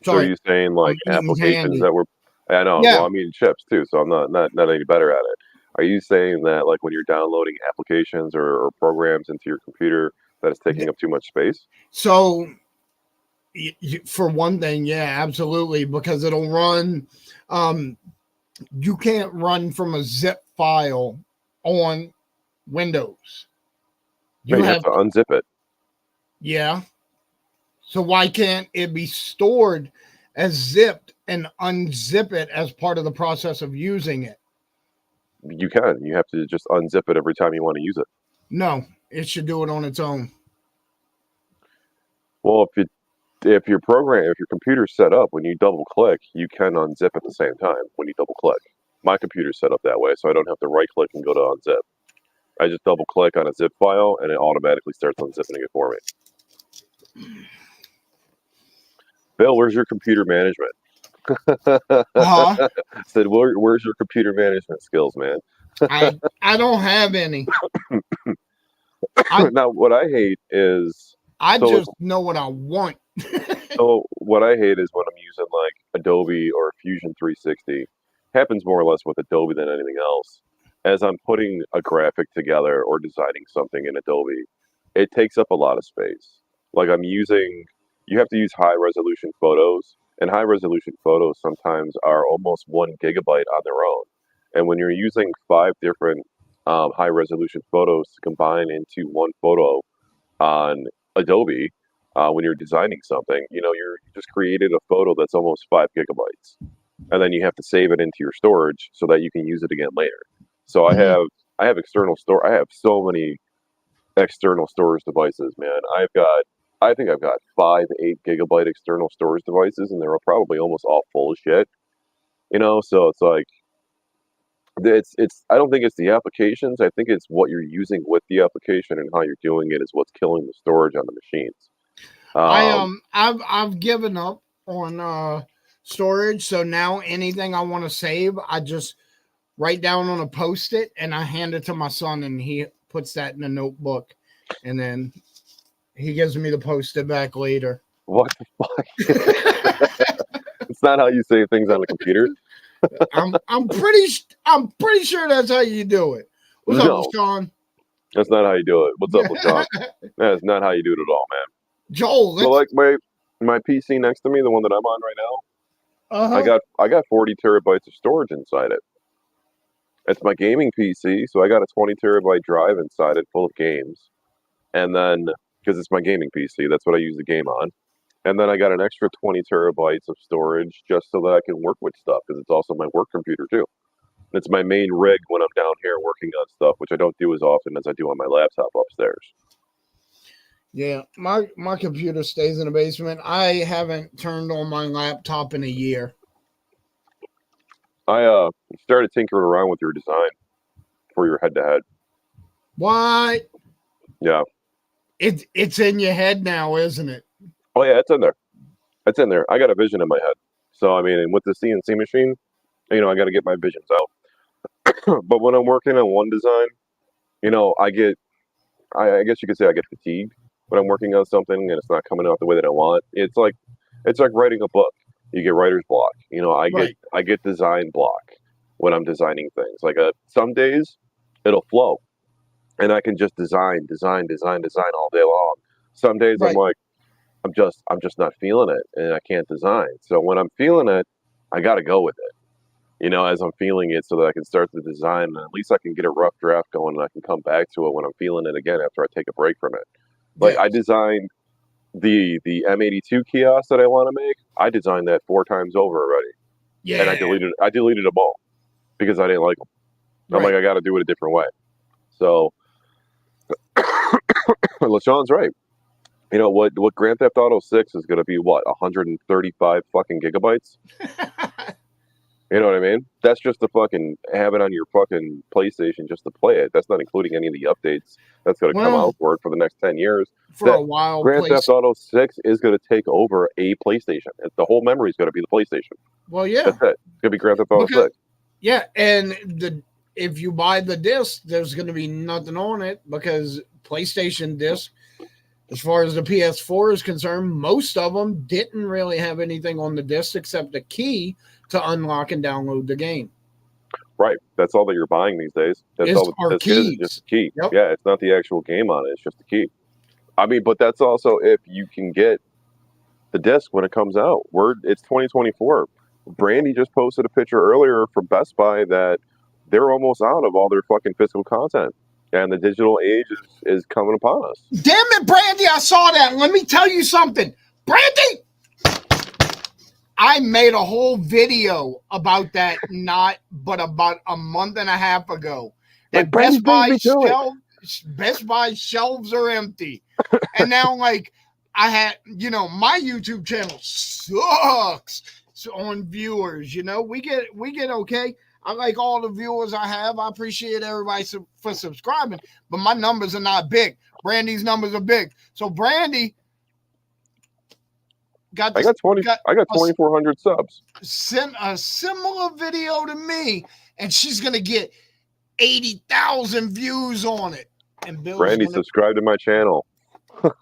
Sorry, you saying I'm like eating applications candy. that were? I know. Yeah, Well, I'm eating chips too, so I'm not any better at it. Are you saying that like when you're downloading applications or programs into your computer that is taking up too much space? so for one thing, yeah, absolutely, because it'll run. Um, you can't run from a zip file on Windows. No, You you have have to unzip it. yeah. So why can't it be stored as zipped and unzip it as part of the process of using it? You can. You have to just unzip it every time you want to use it. No, it should do it on its own. Well, if your computer's set up, when you double click, you can unzip at the same time when you double click. My computer's set up that way, so I don't have to right click and go to unzip. I just double click on a zip file and it automatically starts unzipping it for me. Bill, where's your computer management? Huh? Said, where's your computer management skills, man? I don't have any. I Now, what I hate is I so just know what I want. so what I hate is when I'm using like Adobe or Fusion 360. Happens more or less with Adobe than anything else. As I'm putting a graphic together or designing something in Adobe, it takes up a lot of space. Like you have to use high resolution photos, and high resolution photos sometimes are almost 1 gigabyte on their own. And when you're using 5 different high resolution photos to combine into one photo on Adobe, when you're designing something, you just created a photo that's almost 5 gigabytes, and then you have to save it into your storage so that you can use it again later. So Mhm. I have external store. I have so many external storage devices, man. I think I've got 5 8 gigabyte external storage devices, and they're probably almost all full of shit. So it's like it's. I don't think it's the applications. I think it's what you're using with the application and how you're doing it is what's killing the storage on the machines. I've given up on storage, so now anything I want to save, I just write down on a post-it and I hand it to my son and he puts that in a notebook and then he gives me the post-it back later. What the fuck? It's not how you save things on a computer. I'm pretty sure that's how you do it. What's up, No, LaShawn? that's not how you do it. What's up, LaShawn? That is not how you do it at all, man. Joel, So let's like my PC next to me, the one that I'm on right now, uh-huh. I got 40 terabytes of storage inside it. It's my gaming PC, so I got a 20 terabyte drive inside it full of games. And then because it's my gaming PC, that's what I use the game on. And then I got an extra 20 terabytes of storage just so that I can work with stuff because it's also my work computer too. It's my main rig when I'm down here working on stuff, which I don't do as often as I do on my laptop upstairs. Yeah, my computer stays in the basement. I haven't turned on my laptop in a year. I started tinkering around with your design for your head to head. What? Yeah. It's in your head now, isn't it? Oh yeah, it's in there. It's in there. I got a vision in my head. So I mean, and with the CNC machine, I got to get my visions out. But when I'm working on one design, I get, I guess you could say I get fatigued when I'm working on something and it's not coming out the way that I want. It's like writing a book. You get writer's block. Right. I get design block when I'm designing things. Like some days it'll flow and I can just design all day long. Some days I'm Right. like, I'm just not feeling it and I can't design. So when I'm feeling it, I got to go with it. As I'm feeling it so that I can start the design and at least I can get a rough draft going and I can come back to it when I'm feeling it again after I take a break from it. Like Yes. the M82 kiosk that I want to make, I designed that 4 times over already, Yeah. and I deleted them all because I didn't like them. I'm like, I got to do it a different way. So, LaShawn's right. You know what Grand Theft Auto 6 is going to be? What, 135 fucking gigabytes? You know what I mean? That's just to fucking have it on your fucking PlayStation just to play it. That's not including any of the updates that's going to come out for it for the next 10 years. For a while, Grand Theft Auto 6 is going to take over a PlayStation. The whole memory is going to be the PlayStation. Well, yeah. That's it. It's going to be Grand Theft Auto 6. Yeah, and if you buy the disc, there's going to be nothing on it because PlayStation disc, as far as the PS4 is concerned, most of them didn't really have anything on the disc except the key to unlock and download the game. Right. That's all that you're buying these days. That's all the disc is just the key. Yep. Yeah, it's not the actual game on it. It's just the key. I mean, but that's also if you can get the disc when it comes out. It's 2024. Brandy just posted a picture earlier from Best Buy that they're almost out of all their fucking physical content. And the digital age is coming upon us. Damn it, Brandy, I saw that. Let me tell you something. Brandy! I made a whole video about that but about a month and a half ago. That Best Buy shelves are empty. And now, like, I had, my YouTube channel sucks on viewers. We get okay. I like all the viewers I have. I appreciate everybody for subscribing, but my numbers are not big. Brandy's numbers are big. So Brandy I got 2,400 subs. Sent a similar video to me, and she's gonna get 80,000 views on it. And Brandy, subscribe to my channel. Go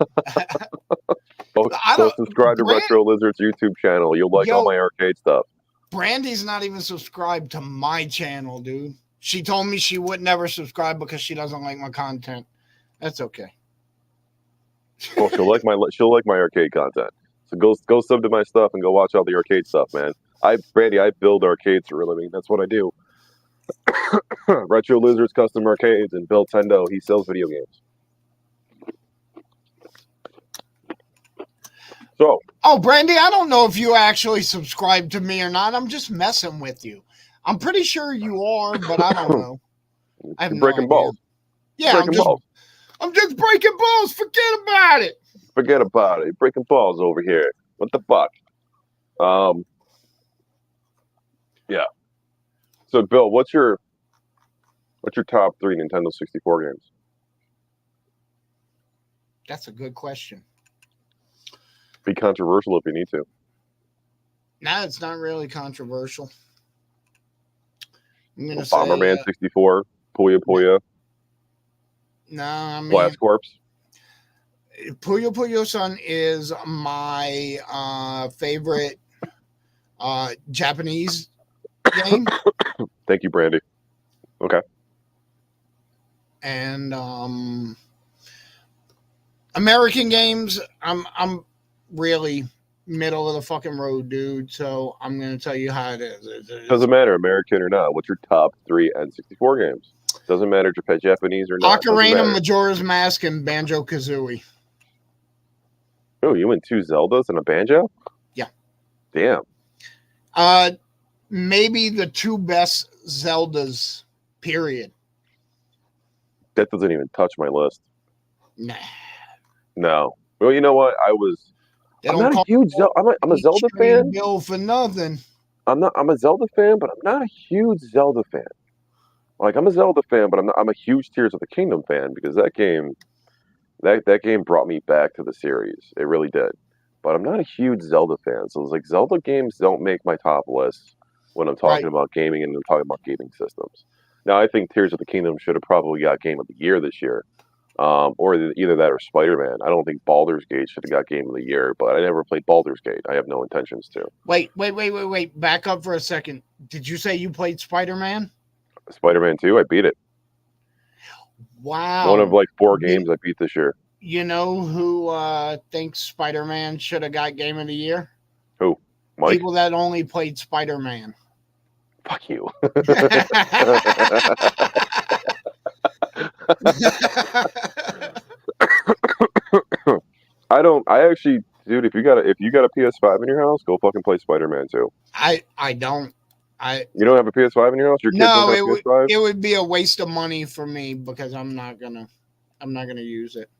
subscribe to Retro Lizard's YouTube channel. You'll like all my arcade stuff. Brandy's not even subscribed to my channel, dude. She told me she would never subscribe because she doesn't like my content. That's okay. Well, she'll like my arcade content. So go sub to my stuff and go watch all the arcade stuff, man. Brandy, I build arcades for a living. That's what I do. Retro Lizard's Custom Arcades and Bill Tendo. He sells video games. So. Oh, Brandy, I don't know if you actually subscribe to me or not. I'm just messing with you. I'm pretty sure you are, but I don't know. I have breaking balls. Yeah, I'm just breaking balls. Forget about it. Forget about it. Breaking balls over here. What the fuck? Yeah. So, Bill, what's your top 3 Nintendo 64 games? That's a good question. Be controversial if you need to. Nah, it's not really controversial. I'm gonna Bomberman 64, Puyo Puyo. Nah, I mean, Blast Corps. Puyo Puyo-san is my favorite Japanese game. Thank you, Brandy. Okay. And American games, I'm really middle of the fucking road, dude. So I'm gonna tell you how it is. Doesn't matter, American or not. What's your top 3 N64 games? Doesn't matter Japanese or not. Ocarina, Majora's Mask, and Banjo-Kazooie. Oh, you went 2 Zeldas and a banjo? Yeah. Damn. Maybe the 2 best Zeldas, period. That doesn't even touch my list. Nah. No. Well, you know what? I'm not a huge I'm a Zelda fan. Bill for nothing. I'm a Zelda fan, but I'm not a huge Zelda fan. Like, I'm a Zelda fan, but I'm a huge Tears of the Kingdom fan because that game brought me back to the series. It really did. But I'm not a huge Zelda fan. So it's like Zelda games don't make my top list when I'm talking about gaming and I'm talking about gaming systems. Now, I think Tears of the Kingdom should have probably got Game of the Year this year. Or either that or Spider-Man. I don't think Baldur's Gate should have got Game of the Year, but I never played Baldur's Gate. I have no intentions to. Wait. Back up for a second. Did you say you played Spider-Man? Spider-Man 2, I beat it. Wow. One of like 4 games I beat this year. You know who thinks Spider-Man should have got Game of the Year? Who? Mike? People that only played Spider-Man. Fuck you. I don't. I actually, dude, if you got a PS5 in your house, go fucking play Spider-Man 2. I don't. I You don't have a PS5 in your house? Your kids don't No, got a PS5? it would be a waste of money for me because I'm not gonna use it.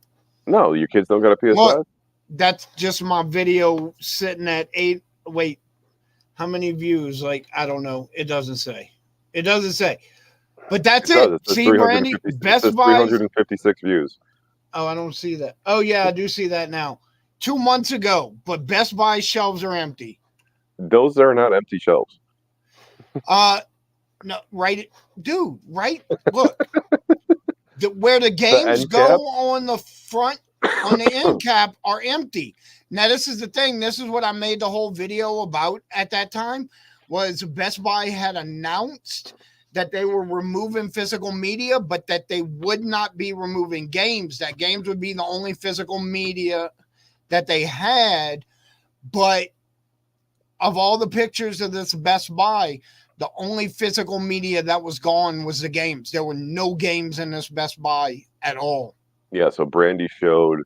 No, your kids don't got a Look, PS5? that's just my video sitting at 8. Wait, how many views? Like, I don't know. It doesn't say. It doesn't say. But that's It does. it. It says See, Brandy, 350. It says Best Buy's. 356 views. Oh, I don't see that. Oh, yeah, I do see that now. 2 months ago, but Best Buy shelves are empty. Those are not empty shelves. No, right, dude, right? Look, where the games end go cap? on the front, on the end cap, are empty. Now, this is the thing. This is what I made the whole video about at that time, was Best Buy had announced that they were removing physical media, but that they would not be removing games, that games would be the only physical media that they had. But of all the pictures of this Best Buy, the only physical media that was gone was the games. There were no games in this Best Buy at all. Yeah, so Brandy showed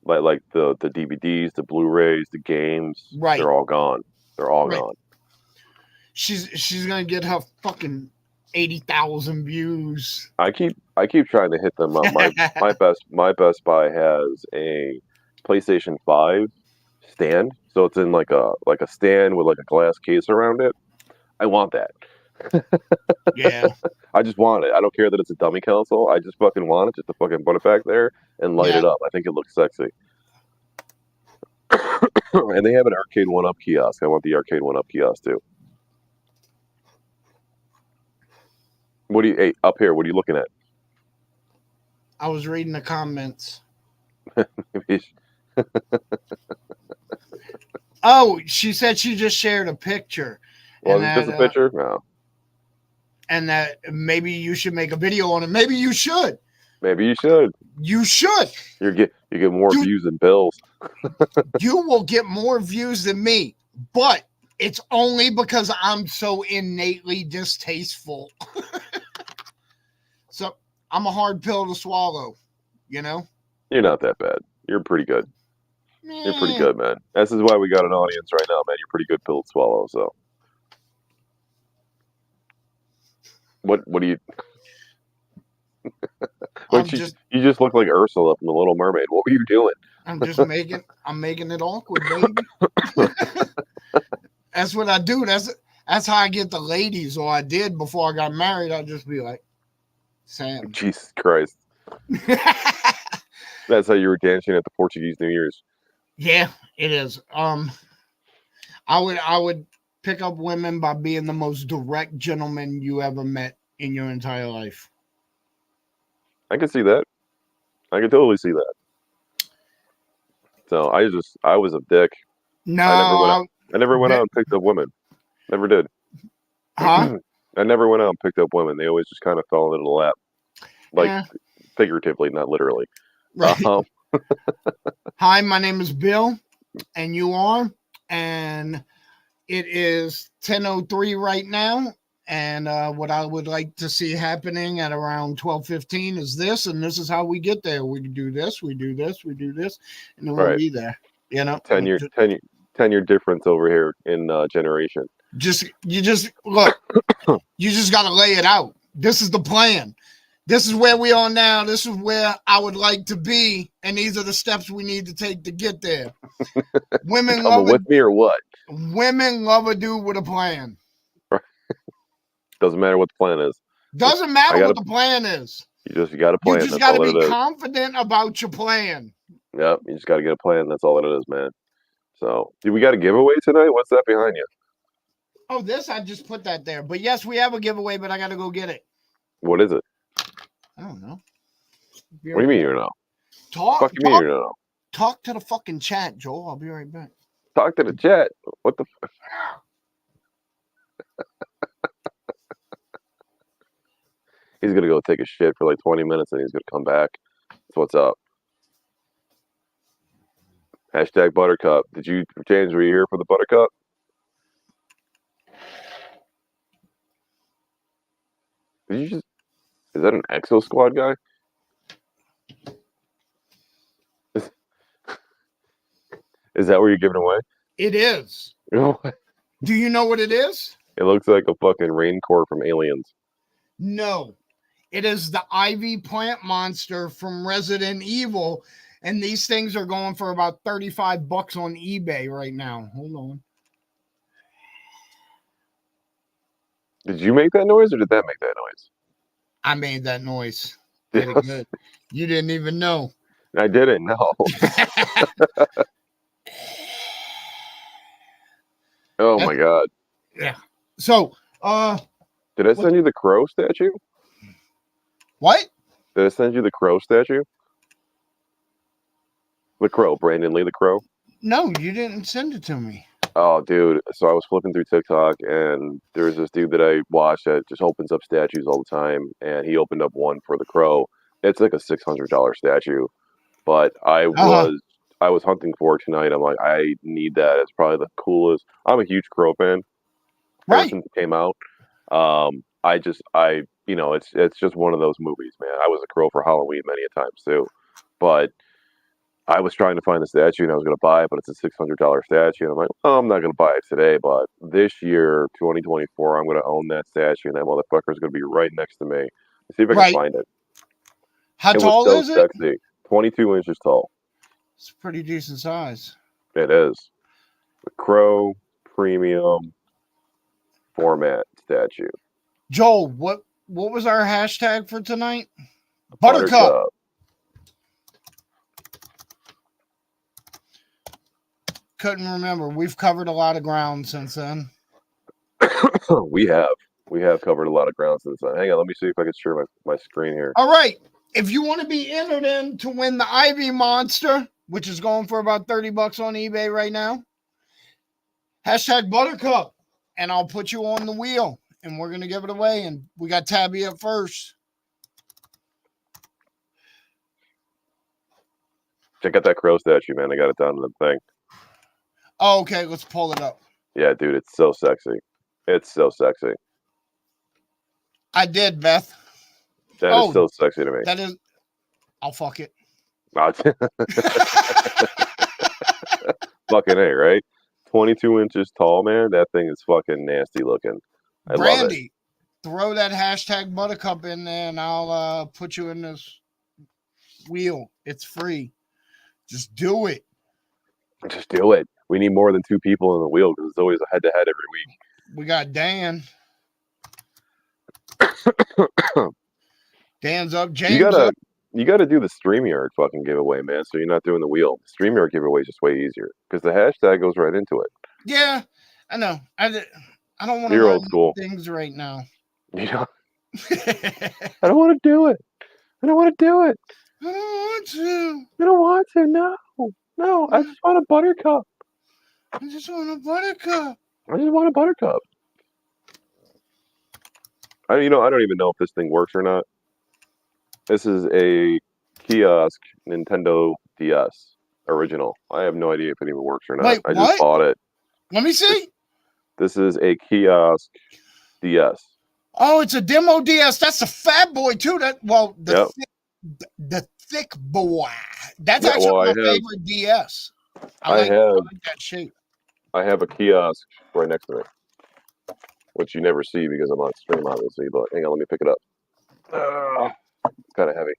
like the DVDs, the Blu-rays, the games. Right. They're all gone. They're all gone. She's gonna get her fucking 80,000 views. I keep trying to hit them up. My Best Buy has a PlayStation 5 stand, so it's in like a stand with like a glass case around it. I want that. Yeah. I just want it. I don't care that it's a dummy console. I just fucking want it just to fucking put it back there and light it up. I think it looks sexy. And they have an arcade 1-up kiosk. I want the arcade 1-up kiosk too. Hey, up here, what are you looking at? I was reading the comments. Oh, she said she just shared a picture. Was it just a picture? No. And that maybe you should make a video on it. Maybe you should. Maybe you should. You should. You get more views than Bills. You will get more views than me, but it's only because I'm so innately distasteful. So I'm a hard pill to swallow, you know? You're not that bad. You're pretty good. You're pretty good, man. This is why we got an audience right now, man. You're pretty good pill to swallow, so. What do you... You just look like Ursula from The Little Mermaid. What were you doing? I'm making it awkward, baby. That's what I do. That's how I get the ladies, or I did before I got married. I'd just be like, Sam. Jesus Christ. That's how you were dancing at the Portuguese New Year's. Yeah, it is. I would pick up women by being the most direct gentleman you ever met in your entire life. I can see that. I can totally see that. So I was a dick. No, I never went out and picked up women. Never did. Huh? I never went out and picked up women. They always just kind of fell into the lap, like figuratively, not literally. Right. Hi, my name is Bill, and you are, and it is 10:03 right now. And what I would like to see happening at around 12:15 is this, and this is how we get there. We do this, we do this, we do this, and then we'll be there. You know, 10-year difference over here in generation. You just look. You just got to lay it out. This is the plan. This is where we are now. This is where I would like to be, and these are the steps we need to take to get there. Women love with me or what? Women love a dude with a plan. Doesn't matter what the plan is. Doesn't matter what the plan is. You got a plan. You just got to be confident about your plan. Yep, you just got to get a plan. That's all it is, man. So, we got a giveaway tonight? What's that behind you? Oh, I just put that there. But yes, we have a giveaway, but I got to go get it. What is it? I don't know. What do you mean you don't know? Talk. You mean you don't know? Talk to the fucking chat, Joel. I'll be right back. Talk to the chat. What the fuck? He's going to go take a shit for like 20 minutes and he's going to come back. That's what's up. Hashtag Buttercup. James, were you here for the Buttercup? Is that an Exo Squad guy? Is that where you're giving away? It is. It Do you know what it is? looks like a fucking raincourt from Aliens. No. It is the Ivy plant monster from Resident Evil. And these things are going for about $35 on eBay right now. Hold on. Did you make that noise or did that make that noise? I made that noise. Did it good. You didn't even know. I didn't, no. Oh my god. Yeah. So, did I send you the crow statue? What? Did I send you the crow statue? The crow, Brandon Lee the crow? No, you didn't send it to me. Oh, dude. So I was flipping through TikTok, and there's this dude that I watch that just opens up statues all the time, and he opened up one for the crow. It's like a $600 statue, but I was hunting for it tonight. I'm like, I need that. It's probably the coolest. I'm a huge crow fan. Ever since it came out, it's just one of those movies, man. I was a crow for Halloween many a times too, but I was trying to find the statue and I was going to buy it, but it's a $600 statue. And I'm like, oh, I'm not going to buy it today, but this year, 2024, I'm going to own that statue, and that motherfucker is going to be right next to me. Let's see if I can find it. How tall is it? Sexy. 22 inches tall. It's a pretty decent size. It is. The Crow Premium format statue. Joel, what was our hashtag for tonight? Buttercup. Couldn't remember. We've covered a lot of ground since then. We have covered a lot of ground since then. Hang on, let me see if I can share my screen here. All right. If you want to be entered in to win the Ivy Monster, which is going for about $30 on eBay right now, hashtag Buttercup, and I'll put you on the wheel, and we're going to give it away. And we got Tabby up first. Check out that crow statue, man. I got it down to the thing. Oh, okay. Let's pull it up. Yeah, dude, it's so sexy. It's so sexy. I did, Beth. That is so sexy to me. That is. I'll fuck it. Fucking A, right? 22 inches tall, man. That thing is fucking nasty looking. I love it. Throw that hashtag Buttercup in there, and I'll put you in this wheel. It's free. Just do it. Just do it. We need more than 2 people in the wheel because it's always a head-to-head every week. We got Dan. Dan's up. James up. You gotta do the StreamYard fucking giveaway, man. So you're not doing the wheel. The StreamYard giveaway is just way easier because the hashtag goes right into it. Yeah, I know. I don't want to old school things right now. You know, I don't want to do it. I don't want to do it. I don't want to. I don't want to. No. I just want a buttercup. I just want a buttercup. I just want a buttercup. I don't even know if this thing works or not. This is a kiosk Nintendo DS original. I have no idea if it even works or not. Wait, I just bought it. Let me see. This is a kiosk DS. Oh, it's a demo DS. That's a fat boy too. The thick boy. That's actually my favorite DS. I like that shape. I have a kiosk right next to me, which you never see because I'm on stream, obviously. But hang on, let me pick it up. It's kind of heavy.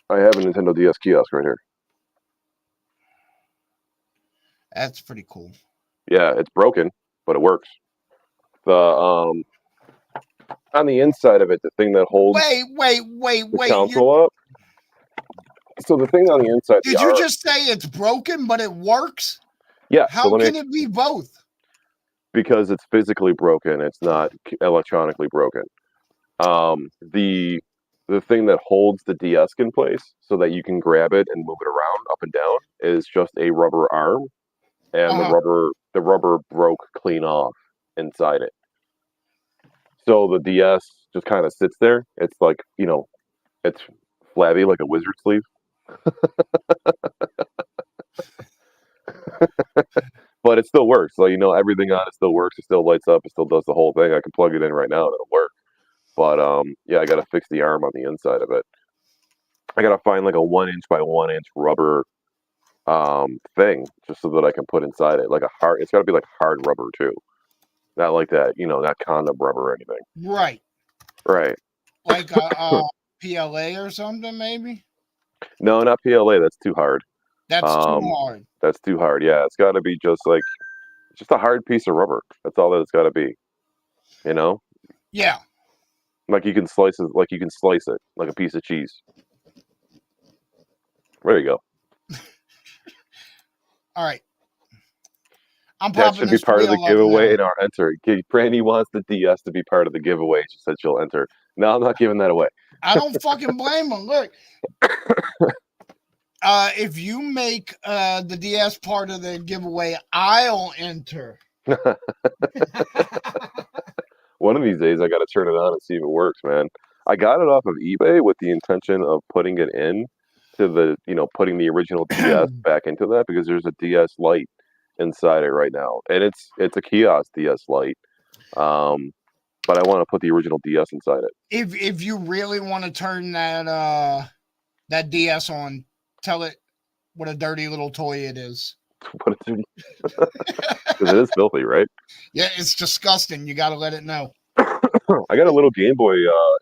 I have a Nintendo DS kiosk right here. That's pretty cool. Yeah, it's broken, but it works. The on the inside of it, the thing that holds the console up. So the thing on the inside. Did you just say it's broken, but it works? Yeah. How can it be both? Because it's physically broken. It's not electronically broken. The thing that holds the DS in place so that you can grab it and move it around up and down is just a rubber arm, and the rubber broke clean off inside it. So the DS just kind of sits there. It's like, it's flabby like a wizard sleeve. But it still works. So, everything on it still works. It still lights up. It still does the whole thing. I can plug it in right now and it'll work. But, I got to fix the arm on the inside of it. I got to find like a 1 inch by 1 inch rubber thing just so that I can put inside it, like a hard. It's got to be like hard rubber too, not like that, not condom rubber or anything. Right. Right. Like a PLA or something, maybe? No, not PLA. That's too hard. That's too Um, hard. that's too hard. Yeah, it's got to be just a hard piece of rubber. That's all that it's got to be. You know, Yeah. like you can slice it, like a piece of cheese. There you go. All right. I'm That popping should be this part of the wheel up now. giveaway in our enter. Brandy wants the DS to be part of the giveaway. She said she'll enter. No, I'm not giving that away. I don't fucking blame him. Look. If you make the DS part of the giveaway, I'll enter. One of these days, I got to turn it on and see if it works, man. I got it off of eBay with the intention of putting it in to putting the original DS back into that, because there's a DS Lite inside it right now, and it's a kiosk DS Lite. But I want to put the original DS inside it. If you really want to turn that DS on, tell it what a dirty little toy it is. Because it is filthy, right? Yeah, it's disgusting. You got to let it know. I got a little Game Boy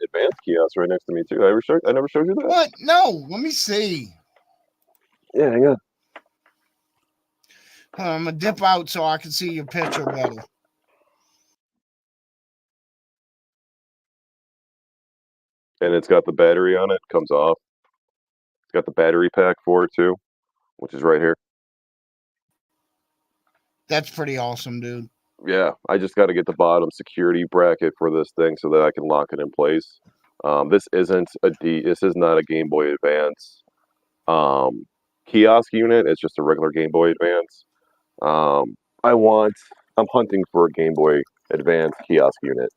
Advance kiosk right next to me too. I never showed you that. What? No, let me see. Yeah, hang on. I'm gonna dip out so I can see your picture better. And it's got the battery on it. Comes off. It's got the battery pack for it too, which is right here. That's pretty awesome, dude. Yeah, I just got to get the bottom security bracket for this thing so that I can lock it in place. This is not a Game Boy Advance kiosk unit. It's just a regular Game Boy Advance. I'm hunting for a Game Boy Advance kiosk unit.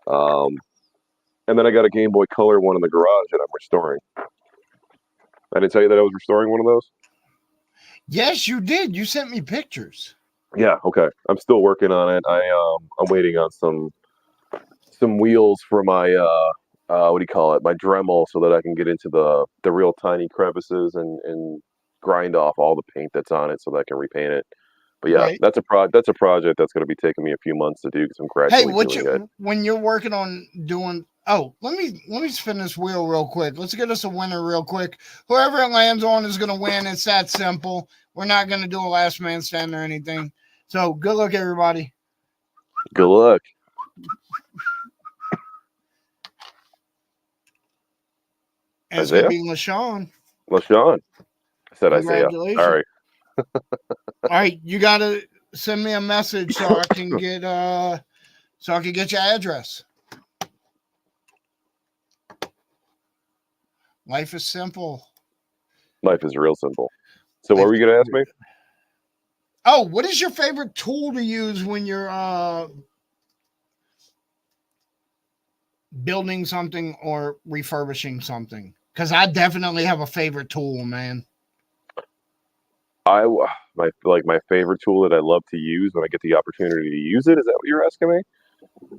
And then I got a Game Boy Color one in the garage that I'm restoring. I didn't tell you that I was restoring one of those? Yes, you did. You sent me pictures. Yeah, okay. I'm still working on it. I'm waiting on some wheels for my what do you call it? My Dremel, so that I can get into the real tiny crevices and grind off all the paint that's on it so that I can repaint it. But yeah, Right. that's a project that's going to be taking me a few months to do because I'm gradually doing it. When you're working on doing let me spin this wheel real quick. Let's get us a winner real quick. Whoever it lands on is gonna win. It's that simple. We're not gonna do a last man stand or anything. So good luck, everybody. Good luck. And it's gonna be LaShawn. LaShawn. I said Isaiah. Congratulations. All right. All right, you gotta send me a message so I can get your address. Life is simple. Life is real simple. So what were you gonna ask me? Oh, what is your favorite tool to use when you're building something or refurbishing something? Because I definitely have a favorite tool, man. My favorite tool that I love to use when I get the opportunity to use it. Is that what you're asking me?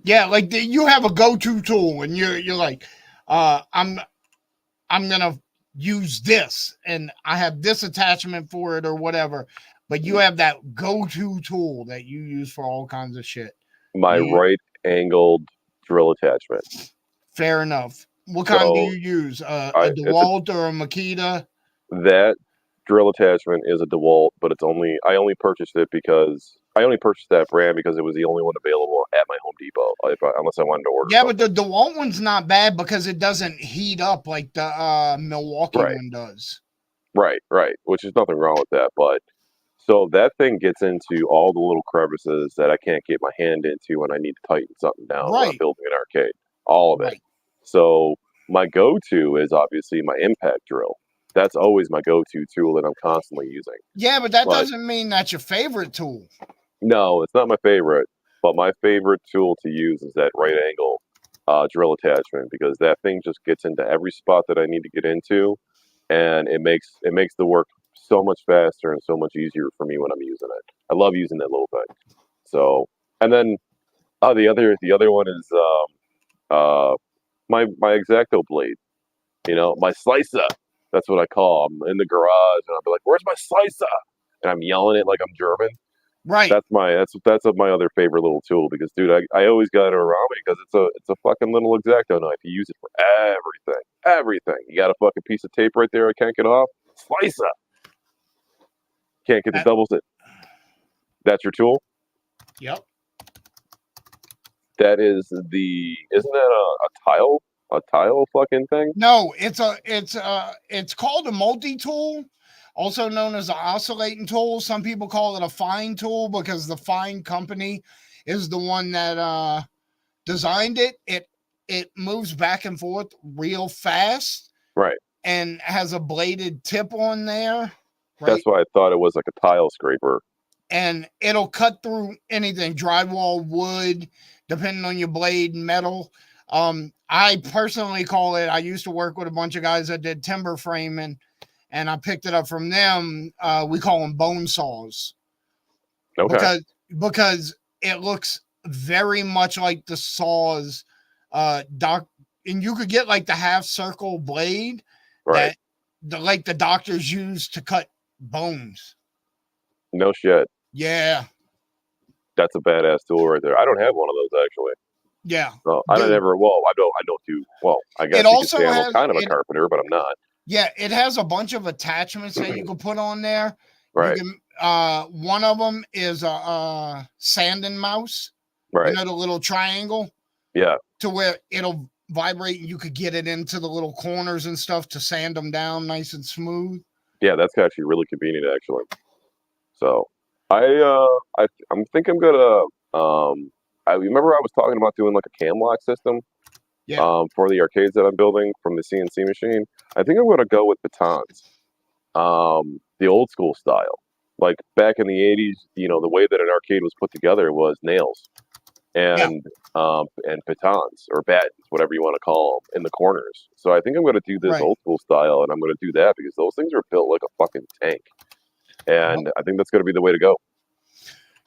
Yeah, like you have a go-to tool, and you're like, I'm gonna use this, and I have this attachment for it or whatever. But you have that go-to tool that you use for all kinds of shit. My right-angled drill attachment. Fair enough. What kind do you use? A DeWalt or a Makita? That drill attachment is a DeWalt, but I only purchased that brand because it was the only one available at my Home Depot, unless I wanted to order. Yeah, something. But the DeWalt one's not bad because it doesn't heat up like the Milwaukee one does. Right, which is nothing wrong with that, but so that thing gets into all the little crevices that I can't get my hand into when I need to tighten something down when I'm building an arcade. All of it. So my go-to is obviously my impact drill. That's always my go-to tool that I'm constantly using. Yeah, but that doesn't mean that's your favorite tool. No, it's not my favorite. But my favorite tool to use is that right angle drill attachment, because that thing just gets into every spot that I need to get into, and it makes the work so much faster and so much easier for me when I'm using it. I love using that little thing. So, and then the other one is my X-Acto blade. My slicer. That's what I call. I'm in the garage, and I'll be like, "Where's my slicer?" And I'm yelling it like I'm German. Right. That's my other favorite little tool because, dude, I always got it around me because it's a fucking little X-Acto knife. You use it for everything, everything. You got a fucking piece of tape right there. I can't get off. Slicer. Can't get the That- doubles. That's your tool. Yep. That is the. Isn't that a tile fucking thing? No, it's called a multi-tool, also known as an oscillating tool. Some people call it a fine tool because the fine company is the one that designed it. It moves back and forth real fast Right. and has a bladed tip on there, That's right? why I thought it was like a tile scraper. And it'll cut through anything, drywall, wood, depending on your blade, metal. I personally call it, I used to work with a bunch of guys that did timber framing, and I picked it up from them. We call them bone saws. Okay. Because it looks very much like the saws and you could get like the half circle blade Right. that like the doctors use to cut bones. No shit. Yeah. That's a badass tool right there. I don't have one of those actually. Yeah. No, I don't Dude, ever. Well, I don't do. Well, I guess it you could also say I'm has kind of a it. carpenter, but I'm not. Yeah, it has a bunch of attachments that you can put on there. You Right. can. One of them is a sanding mouse. You Right. know, the little triangle Yeah. to where it'll vibrate and you could get it into the little corners and stuff to sand them down nice and smooth. Yeah. That's actually really convenient, actually. So, I think I'm gonna. I remember I was talking about doing like a cam lock system. Yeah. For the arcades that I'm building from the CNC machine. I think I'm gonna go with batons. The old school style. Like back in the '80s, the way that an arcade was put together was nails Yeah. and batons or battens, whatever you want to call them, in the corners. So I think I'm going to do this Right. old school style, and I'm going to do that because those things are built like a fucking tank, and Yep. I think that's going to be the way to go.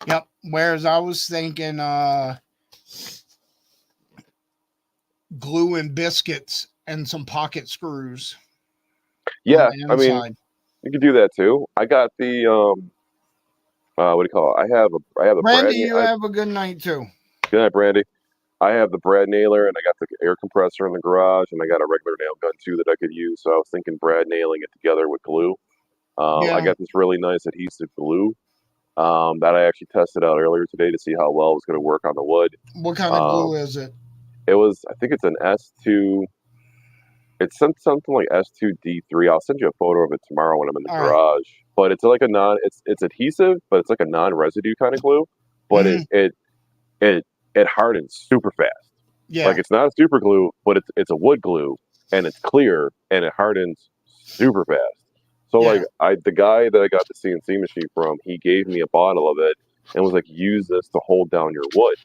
Yep. Whereas I was thinking glue and biscuits and some pocket screws on Yeah, the I mean, inside. you could do that too. I got the what do you call it? I have the Brandy, you have a good night too. good night, Brandy. I have the Brad nailer, and I got the air compressor in the garage, and I got a regular nail gun too that I could use. So I was thinking Brad nailing it together with glue. I Yeah. got this really nice adhesive glue that I actually tested out earlier today to see how well it was going to work on the wood. What kind of glue is it? It was, I think it's an S2. It's something like S2D3. I'll send you a photo of it tomorrow when I'm in the All right. garage. But it's like a non. It's adhesive, but it's like a non-residue kind of glue. But Mhm. it hardens super fast. Yeah. Like it's not a super glue, but it's a wood glue, and it's clear and it hardens super fast. So Yeah. like the guy that I got the CNC machine from, he gave me a bottle of it and was like, use this to hold down your wood.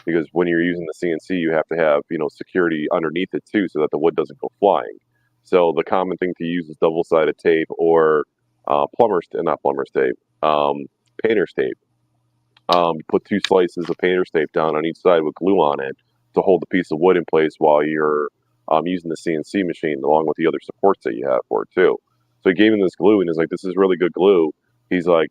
Because when you're using the CNC, you have to have, security underneath it too, so that the wood doesn't go flying. So the common thing to use is double-sided tape or not plumber's tape, painter's tape. You put two slices of painter's tape down on each side with glue on it to hold the piece of wood in place while you're using the CNC machine, along with the other supports that you have for it too. So he gave me this glue, and he's like, "This is really good glue." He's like,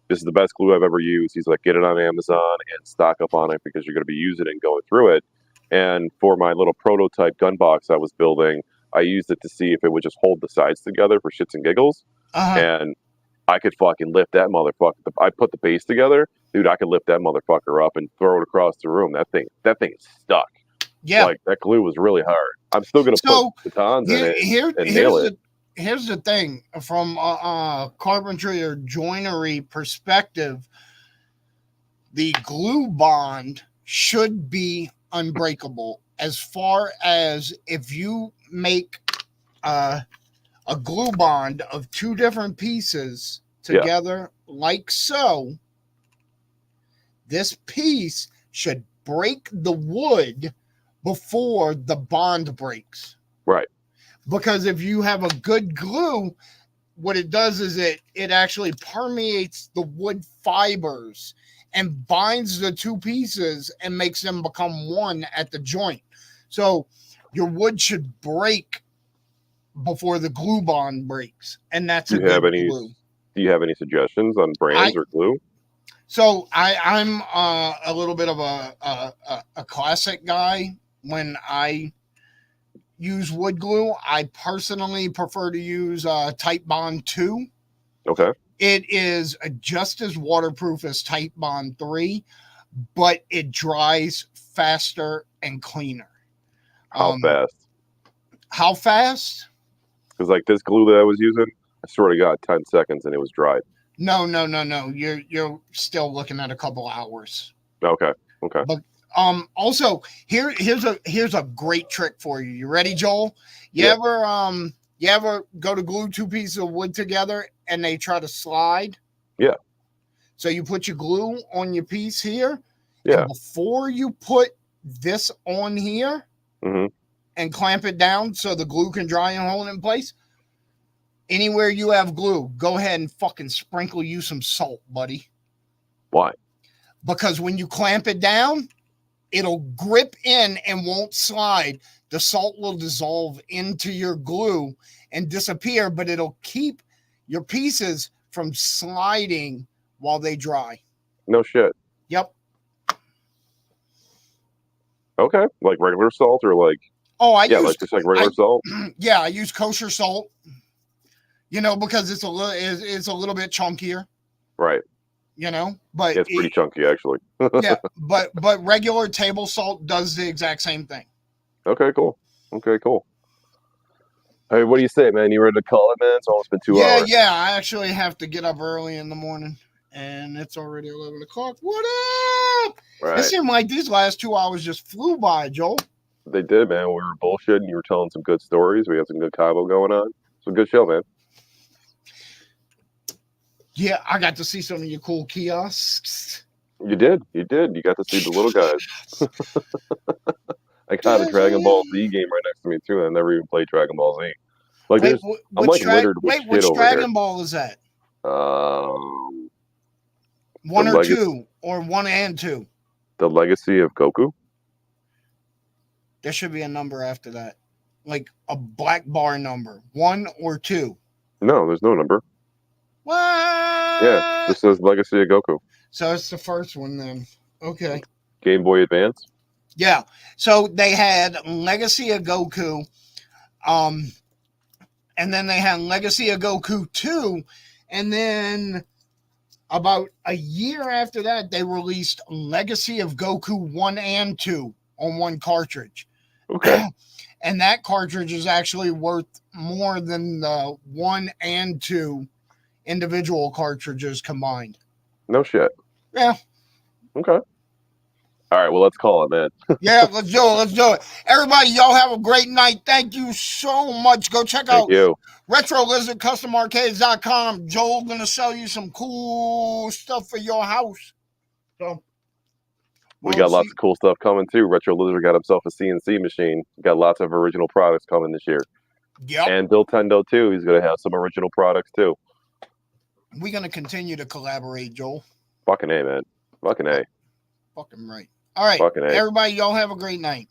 "This is the best glue I've ever used." He's like, "Get it on Amazon and stock up on it because you're going to be using it and going through it." And for my little prototype gun box I was building, I used it to see if it would just hold the sides together for shits and giggles. Uh-huh. And I could fucking lift that motherfucker. I put the base together, dude. I could lift that motherfucker up and throw it across the room. That thing is stuck. Yeah. Like that glue was really hard. I'm still gonna So put batons in it and nail it. Here's the thing from a carpentry or joinery perspective, the glue bond should be unbreakable. As far as if you make a glue bond of two different pieces together, like so, this piece should break the wood before the bond breaks. Right. Because if you have a good glue, what it does is it actually permeates the wood fibers and binds the two pieces and makes them become one at the joint. So your wood should break before the glue bond breaks, and that's Do a you have good any? glue. Do you have any suggestions on brands or glue? So I'm a little bit of a classic guy when I use wood glue. I personally prefer to use Type Bond 2. Okay. It is just as waterproof as Type Bond 3, but it dries faster and cleaner. How fast? How fast? Because like this glue that I was using, I swear to God, 10 seconds and it was dried. No. You're still looking at a couple hours. Okay. Okay. But also here's a great trick for you. You ready, Joel? You ever go to glue two pieces of wood together and they try to slide? Yeah. So you put your glue on your piece here. Yeah. And before you put this on here and clamp it down so the glue can dry and hold it in place, anywhere you have glue, go ahead and fucking sprinkle you some salt, buddy. Why? Because when you clamp it down, it'll grip in and won't slide. The salt will dissolve into your glue and disappear, but it'll keep your pieces from sliding while they dry. No shit. Yep. Okay. Like regular salt or like just like regular salt. Yeah, I use kosher salt. You know, because it's a little bit chunkier. Right. You know, but it's pretty chunky actually. Yeah, but regular table salt does the exact same thing. Okay, cool. Hey, what do you say, man? You ready to call it, man? It's almost been 2 hours. Yeah. I actually have to get up early in the morning, and it's already 11 o'clock. What up? Right. It seemed like these last 2 hours just flew by, Joel. They did, man. We were bullshitting. You were telling some good stories. We had some good combo going on. It's a good show, man. Yeah, I got to see some of your cool kiosks. You did. You got to see the little guys. I got a Dragon Ball Z game right next to me too, and I never even played Dragon Ball Z. Like I'm like littered with shit over which Dragon Ball is that? 1 or 2, or 1 and 2? The Legacy of Goku. There should be a number after that, like a black bar number, 1 or 2. No, there's no number. What? Yeah, this says Legacy of Goku. So it's the first one then. Okay. Game Boy Advance. Yeah. So they had Legacy of Goku, and then they had Legacy of Goku 2, and then about a year after that, they released Legacy of Goku 1 and 2 on one cartridge. Okay. And that cartridge is actually worth more than the 1 and 2 individual cartridges combined. No shit. Yeah. Okay. All right, well, let's call it, man. Yeah, let's do it. Everybody, y'all have a great night. Thank you so much. Go check out Retro Lizard CustomArcades.com. Joel gonna sell you some cool stuff for your house. So we got lots of cool stuff coming too. Retro Lizard got himself a CNC machine. Got lots of original products coming this year. Yep. And Bill Tendo too. He's gonna have some original products too. We're gonna continue to collaborate, Joel. Fucking A, man. Fucking A. Fucking right. All right, everybody, y'all have a great night.